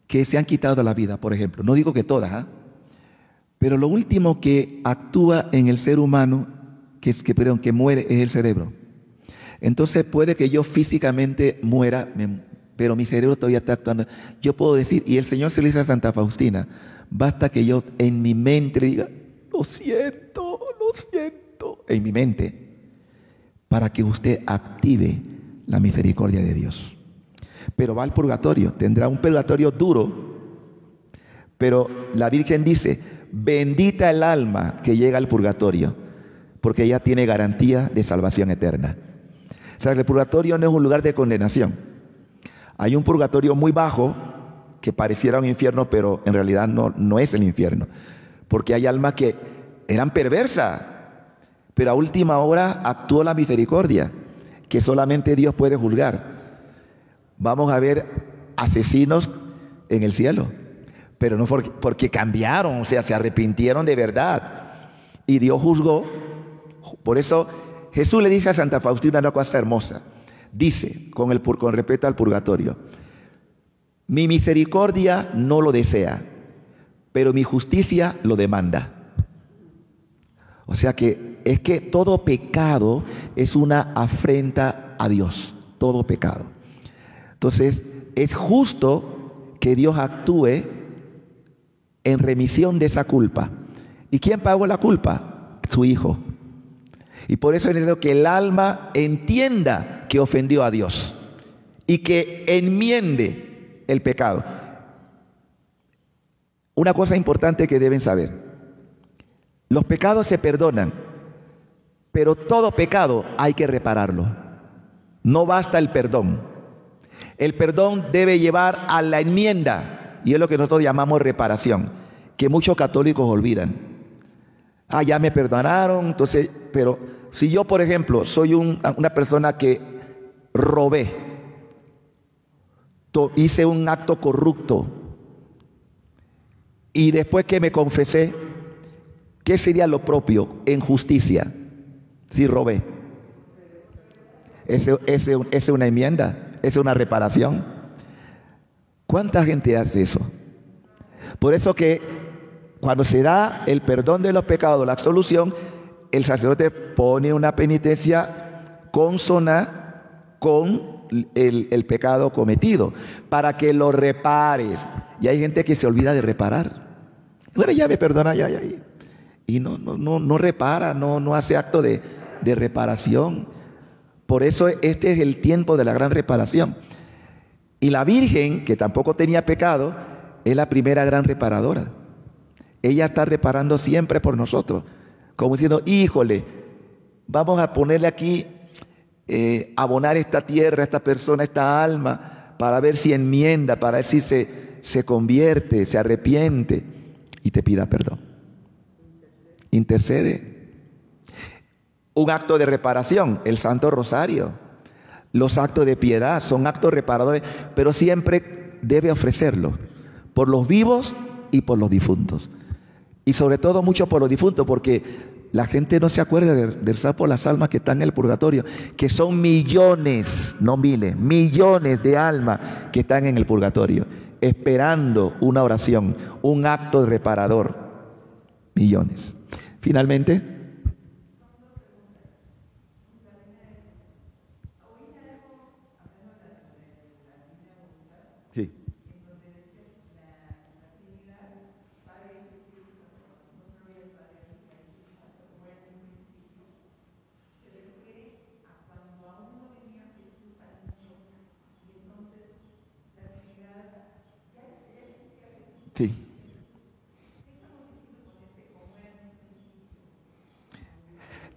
que se han quitado la vida, por ejemplo. No digo que todas, pero lo último que actúa en el ser humano, que muere, es el cerebro. Entonces puede que yo físicamente muera, pero mi cerebro todavía está actuando. Yo puedo decir, y el Señor se lo dice a Santa Faustina, basta que yo en mi mente le diga, lo siento, en mi mente, para que usted active la misericordia de Dios. Pero va al purgatorio, tendrá un purgatorio duro, pero la Virgen dice, bendita el alma que llega al purgatorio, porque ella tiene garantía de salvación eterna. O sea, el purgatorio no es un lugar de condenación. Hay un purgatorio muy bajo que pareciera un infierno, pero en realidad no es el infierno. Porque hay almas que eran perversas, pero a última hora actuó la misericordia, que solamente Dios puede juzgar. Vamos a ver asesinos en el cielo, pero no porque cambiaron, o sea, se arrepintieron de verdad. Y Dios juzgó. Por eso Jesús le dice a Santa Faustina una cosa hermosa. Dice, con respecto al purgatorio, mi misericordia no lo desea, pero mi justicia lo demanda. O sea que es que todo pecado es una afrenta a Dios, todo pecado. Entonces, es justo que Dios actúe en remisión de esa culpa. ¿Y quién pagó la culpa? Su Hijo. Y por eso es necesario que el alma entienda que ofendió a Dios y que enmiende el pecado. Una cosa importante que deben saber: los pecados se perdonan, pero todo pecado hay que repararlo. No basta el perdón. El perdón debe llevar a la enmienda, y es lo que nosotros llamamos reparación, que muchos católicos olvidan. Ah, ya me perdonaron, entonces, pero si yo, por ejemplo, soy una persona que robé, hice un acto corrupto, y después que me confesé, ¿qué sería lo propio en justicia si robé? Es una enmienda, es una reparación. ¿Cuánta gente hace eso? Por eso que cuando se da el perdón de los pecados, la absolución, el sacerdote pone una penitencia consona con el pecado cometido, para que lo repares. Y hay gente que se olvida de reparar. Bueno, ya me perdona, ya. Y no repara, no hace acto de reparación. Por eso este es el tiempo de la gran reparación. Y la Virgen, que tampoco tenía pecado, es la primera gran reparadora. Ella está reparando siempre por nosotros, como diciendo, híjole, vamos a ponerle aquí, abonar esta tierra, esta persona, esta alma, para ver si enmienda, para ver si se convierte, se arrepiente y te pida perdón. Intercede. Un acto de reparación, el Santo Rosario. Los actos de piedad son actos reparadores, pero siempre debe ofrecerlo por los vivos y por los difuntos. Y sobre todo mucho por los difuntos, porque la gente no se acuerda de rezar por las almas que están en el purgatorio, que son millones, no miles, millones de almas que están en el purgatorio, esperando una oración, un acto reparador. Millones. Finalmente, sí. Sí.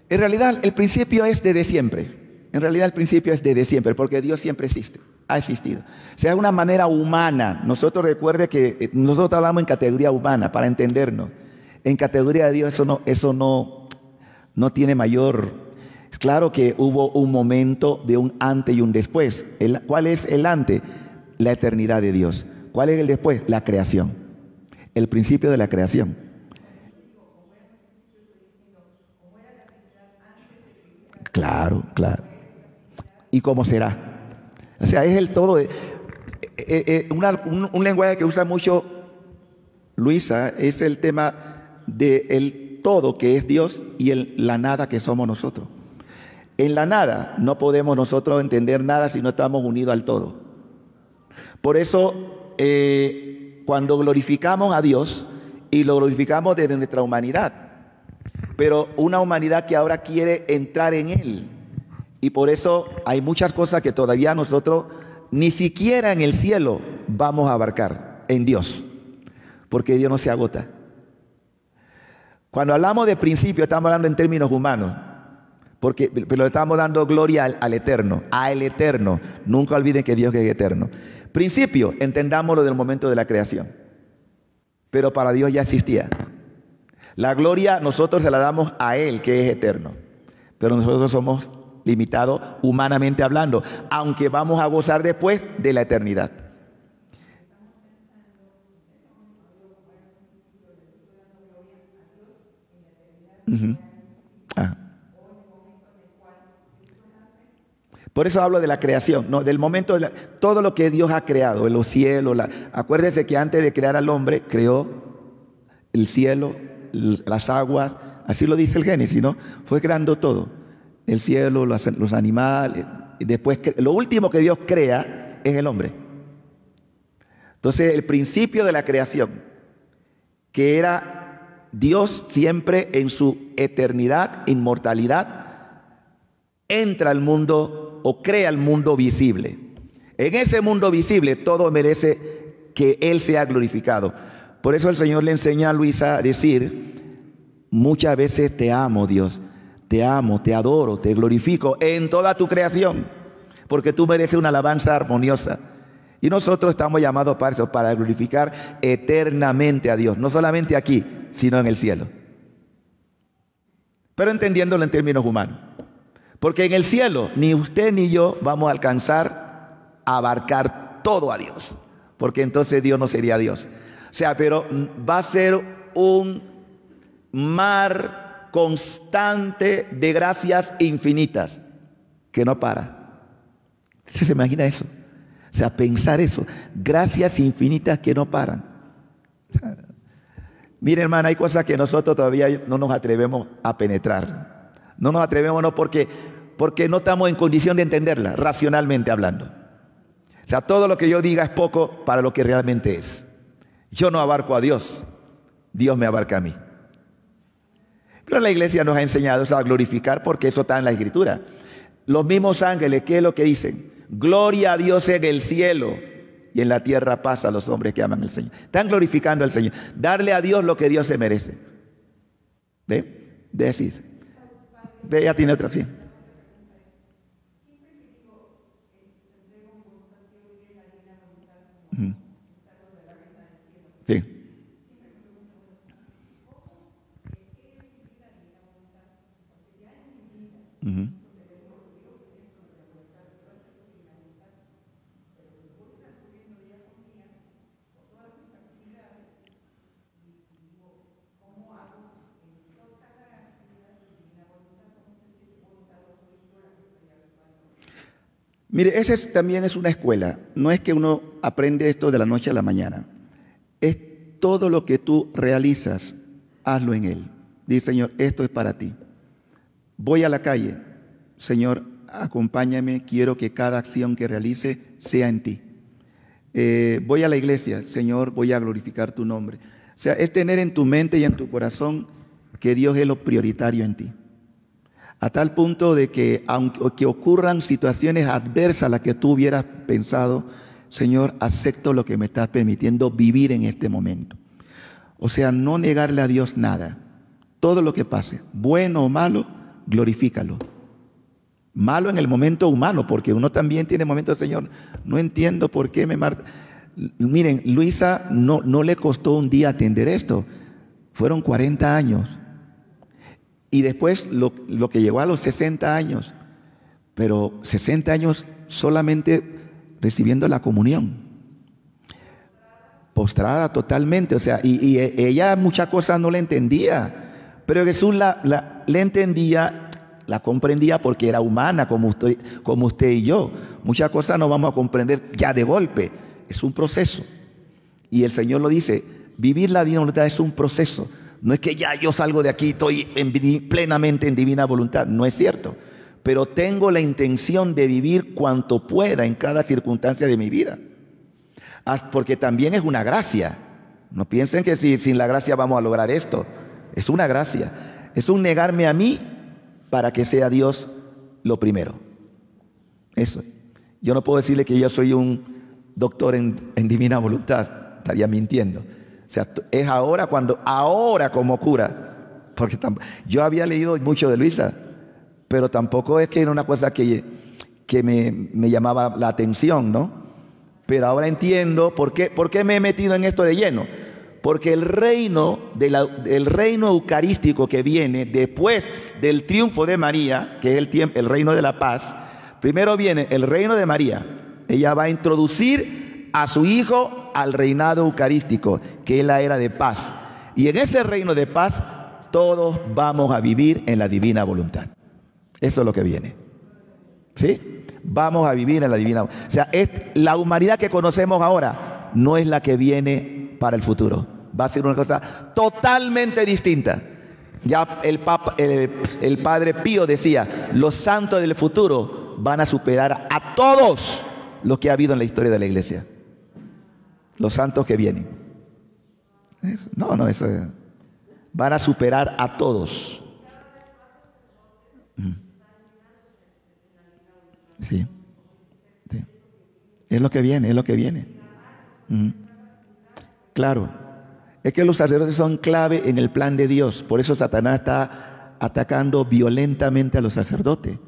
En realidad el principio es desde siempre. En realidad el principio es desde siempre, porque Dios siempre existe, ha existido. O sea, de una manera humana. Nosotros recuerde que nosotros hablamos en categoría humana para entendernos. En categoría de Dios eso no tiene mayor. Claro que hubo un momento de un antes y un después. ¿Cuál es el antes? La eternidad de Dios. ¿Cuál es el después? La creación. El principio de la creación. Claro. ¿Y cómo será? O sea, es el todo. Un lenguaje que usa mucho Luisa es el tema del todo que es Dios y la nada que somos nosotros. En la nada no podemos nosotros entender nada si no estamos unidos al todo. Por eso, cuando glorificamos a Dios, y lo glorificamos desde nuestra humanidad, pero una humanidad que ahora quiere entrar en Él. Y por eso hay muchas cosas que todavía nosotros ni siquiera en el cielo vamos a abarcar en Dios, porque Dios no se agota. Cuando hablamos de principio estamos hablando en términos humanos, pero estamos dando gloria al eterno, al eterno. Nunca olviden que Dios es eterno. Principio, entendámoslo del momento de la creación, pero para Dios ya existía. La gloria nosotros se la damos a Él, que es eterno, pero nosotros somos limitados humanamente hablando, aunque vamos a gozar después de la eternidad. Por eso hablo de la creación, ¿no? Del momento todo lo que Dios ha creado, en los cielos. Acuérdese que antes de crear al hombre, creó el cielo, las aguas, así lo dice el Génesis, ¿no? Fue creando todo, el cielo, los animales. Y después, lo último que Dios crea es el hombre. Entonces, el principio de la creación, que era Dios siempre en su eternidad, inmortalidad, entra al mundo o crea el mundo visible. En ese mundo visible todo merece que Él sea glorificado. Por eso el Señor le enseña a Luisa a decir muchas veces: te amo, Dios, te amo, te adoro, te glorifico en toda tu creación. porque tú mereces una alabanza armoniosa. Y nosotros estamos llamados para eso, para glorificar eternamente a Dios, no solamente aquí, sino en el cielo. Pero entendiéndolo en términos humanos. Porque en el cielo, ni usted ni yo vamos a alcanzar a abarcar todo a Dios. Porque entonces Dios no sería Dios. O sea, pero va a ser un mar constante de gracias infinitas que no para. ¿Se imagina eso? O sea, pensar eso, gracias infinitas que no paran. Mire, hermana, hay cosas que nosotros todavía no nos atrevemos a penetrar. No nos atrevemos no porque no estamos en condición de entenderla, racionalmente hablando. O sea, todo lo que yo diga es poco para lo que realmente es. Yo no abarco a Dios, Dios me abarca a mí. Pero la iglesia nos ha enseñado a glorificar porque eso está en la Escritura. Los mismos ángeles, ¿qué es lo que dicen? Gloria a Dios en el cielo y en la tierra paz a los hombres que aman al Señor. Están glorificando al Señor. Darle a Dios lo que Dios se merece. ¿Ve? De así. De ella tiene otra opción. Sí. Mire, también es una escuela. No es que uno aprende esto de la noche a la mañana. Es todo lo que tú realizas, hazlo en Él. Dice, Señor, esto es para ti. Voy a la calle. Señor, acompáñame. Quiero que cada acción que realice sea en ti. Voy a la iglesia. Señor, voy a glorificar tu nombre. O sea, es tener en tu mente y en tu corazón que Dios es lo prioritario en ti. A tal punto de que aunque ocurran situaciones adversas a las que tú hubieras pensado, Señor, acepto lo que me estás permitiendo vivir en este momento. O sea, no negarle a Dios nada. Todo lo que pase, bueno o malo, glorifícalo. Malo en el momento humano, porque uno también tiene momentos, Señor, no entiendo por qué me marca. Miren, Luisa no le costó un día atender esto. Fueron 40 años. Y después lo que llegó a los 60 años, pero 60 años solamente recibiendo la comunión. Postrada totalmente, o sea, y ella muchas cosas no le entendía, pero Jesús le entendía, la comprendía porque era humana como usted y yo. Muchas cosas no vamos a comprender ya de golpe, es un proceso. Y el Señor lo dice, vivir la divina voluntad es un proceso. No es que ya yo salgo de aquí, estoy plenamente en divina voluntad. No es cierto. Pero tengo la intención de vivir cuanto pueda en cada circunstancia de mi vida. Porque también es una gracia. No piensen que sin la gracia vamos a lograr esto. Es una gracia. Es un negarme a mí para que sea Dios lo primero. Eso. Yo no puedo decirle que yo soy un doctor en divina voluntad. Estaría mintiendo. O sea, es ahora como cura, porque yo había leído mucho de Luisa, pero tampoco es que era una cosa que me llamaba la atención, ¿no? Pero ahora entiendo por qué me he metido en esto de lleno. Porque el reino eucarístico que viene después del triunfo de María, que es el reino de la paz, primero viene el reino de María. Ella va a introducir a su hijo al reinado eucarístico, que es la era de paz. Y en ese reino de paz, todos vamos a vivir en la divina voluntad. Eso es lo que viene. ¿Sí? Vamos a vivir en la divina voluntad. O sea, la humanidad que conocemos ahora no es la que viene para el futuro. Va a ser una cosa totalmente distinta. Ya el Padre Pío decía, los santos del futuro van a superar a todos los que ha habido en la historia de la iglesia. Los santos que vienen. Eso van a superar a todos. Sí. Sí. Es lo que viene. Claro. Es que los sacerdotes son clave en el plan de Dios. Por eso Satanás está atacando violentamente a los sacerdotes.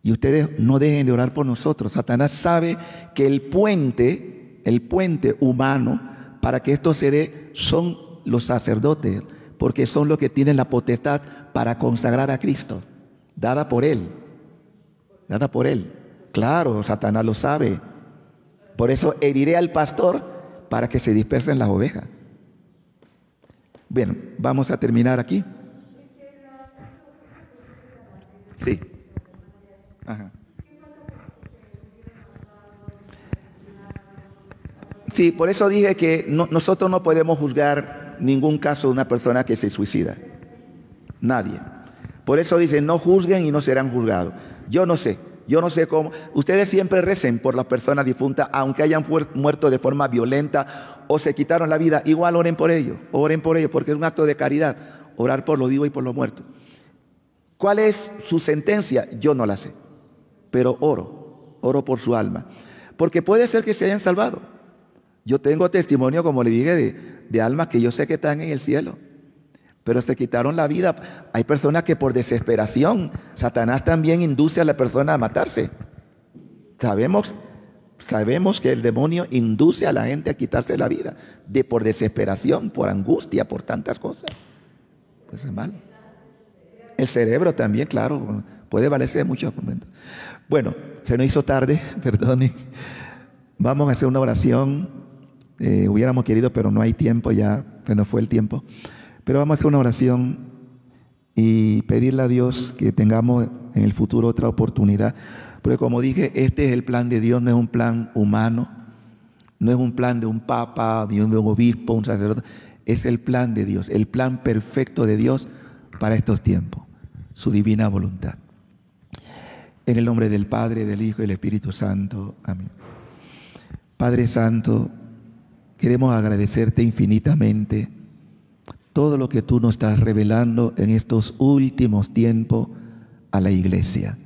Y ustedes no dejen de orar por nosotros. Satanás sabe que el puente humano para que esto se dé son los sacerdotes, porque son los que tienen la potestad para consagrar a Cristo, dada por Él. Dada por Él. Claro, Satanás lo sabe. Por eso heriré al pastor para que se dispersen las ovejas. Bien, vamos a terminar aquí. Sí. Ajá. Sí, por eso dije que nosotros no podemos juzgar ningún caso de una persona que se suicida. Nadie. Por eso dicen, no juzguen y no serán juzgados. Yo no sé cómo. Ustedes siempre recen por las personas difuntas, aunque hayan muerto de forma violenta o se quitaron la vida. Igual oren por ellos, porque es un acto de caridad, orar por los vivos y por los muertos. ¿Cuál es su sentencia? Yo no la sé, pero oro por su alma, porque puede ser que se hayan salvado. Yo tengo testimonio, como le dije, de almas que yo sé que están en el cielo, pero se quitaron la vida. Hay personas que por desesperación, Satanás también induce a la persona a matarse. Sabemos que el demonio induce a la gente a quitarse la vida, por desesperación, por angustia, por tantas cosas. Pues es malo. El cerebro también, claro, puede valerse de muchos momentos. Bueno, se nos hizo tarde, perdonen. Vamos a hacer una oración. Hubiéramos querido, pero no hay tiempo, ya se nos fue el tiempo. Pero vamos a hacer una oración y pedirle a Dios que tengamos en el futuro otra oportunidad. Porque como dije, este es el plan de Dios, no es un plan humano, no es un plan de un papa, de un obispo, un sacerdote. Es el plan de Dios, el plan perfecto de Dios para estos tiempos, su divina voluntad. En el nombre del Padre, del Hijo y del Espíritu Santo. Amén. Padre Santo, queremos agradecerte infinitamente todo lo que tú nos estás revelando en estos últimos tiempos a la iglesia.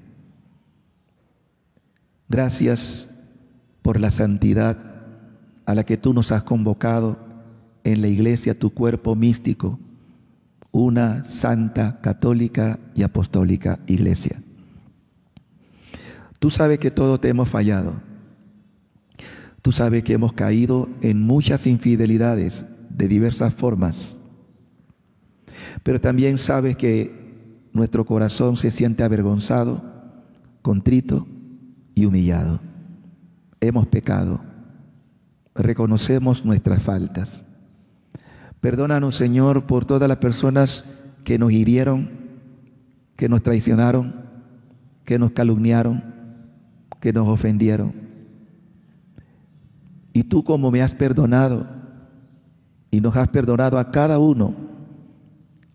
Gracias por la santidad a la que tú nos has convocado en la iglesia, tu cuerpo místico, una santa, católica y apostólica iglesia. Tú sabes que todos te hemos fallado. Tú sabes que hemos caído en muchas infidelidades de diversas formas. Pero también sabes que nuestro corazón se siente avergonzado, contrito y humillado. Hemos pecado. Reconocemos nuestras faltas. Perdónanos, Señor, por todas las personas que nos hirieron, que nos traicionaron, que nos calumniaron, que nos ofendieron. Y tú, como me has perdonado y nos has perdonado a cada uno,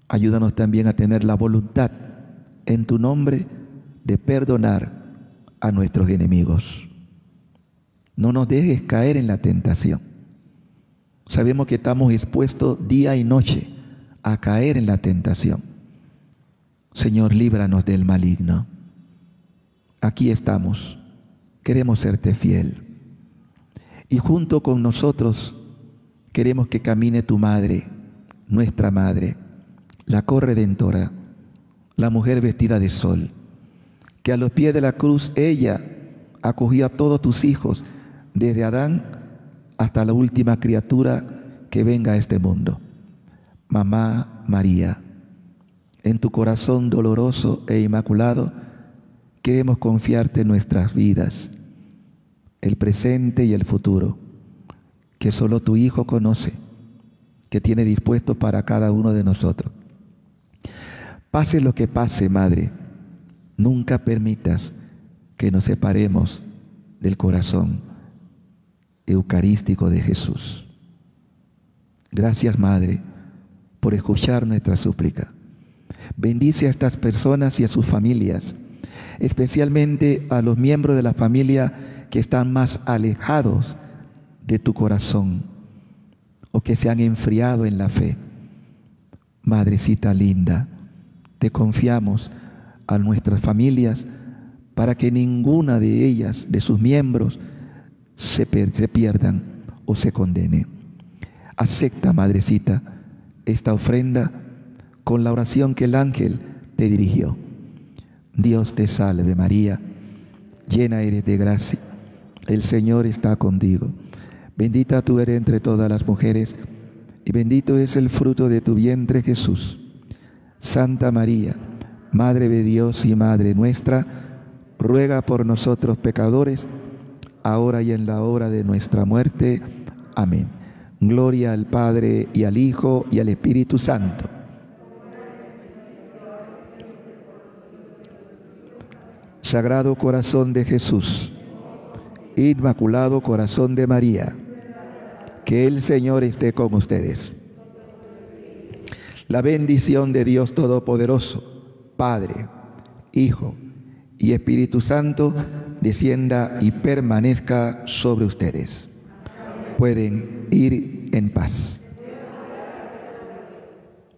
ayúdanos también a tener la voluntad en tu nombre de perdonar a nuestros enemigos. No nos dejes caer en la tentación. Sabemos que estamos expuestos día y noche a caer en la tentación. Señor, líbranos del maligno. Aquí estamos. Queremos serte fiel. Y junto con nosotros queremos que camine tu madre, nuestra madre, la corredentora, la mujer vestida de sol, que a los pies de la cruz ella acogió a todos tus hijos, desde Adán hasta la última criatura que venga a este mundo. Mamá María, en tu corazón doloroso e inmaculado, queremos confiarte nuestras vidas, el presente y el futuro, que solo tu Hijo conoce, que tiene dispuesto para cada uno de nosotros. Pase lo que pase, Madre, nunca permitas que nos separemos del corazón eucarístico de Jesús. Gracias, Madre, por escuchar nuestra súplica. Bendice a estas personas y a sus familias, especialmente a los miembros de la familia que están más alejados de tu corazón o que se han enfriado en la fe. Madrecita linda, te confiamos a nuestras familias para que ninguna de ellas, de sus miembros, se pierdan o se condenen. Acepta, Madrecita, esta ofrenda con la oración que el ángel te dirigió. Dios te salve María, llena eres de gracia, el Señor está contigo. Bendita tú eres entre todas las mujeres, y bendito es el fruto de tu vientre, Jesús. Santa María, Madre de Dios y Madre nuestra, ruega por nosotros pecadores, ahora y en la hora de nuestra muerte. Amén. Gloria al Padre, y al Hijo, y al Espíritu Santo. Sagrado Corazón de Jesús, Inmaculado Corazón de María, que el Señor esté con ustedes. La bendición de Dios Todopoderoso, Padre, Hijo y Espíritu Santo, descienda y permanezca sobre ustedes. Pueden ir en paz.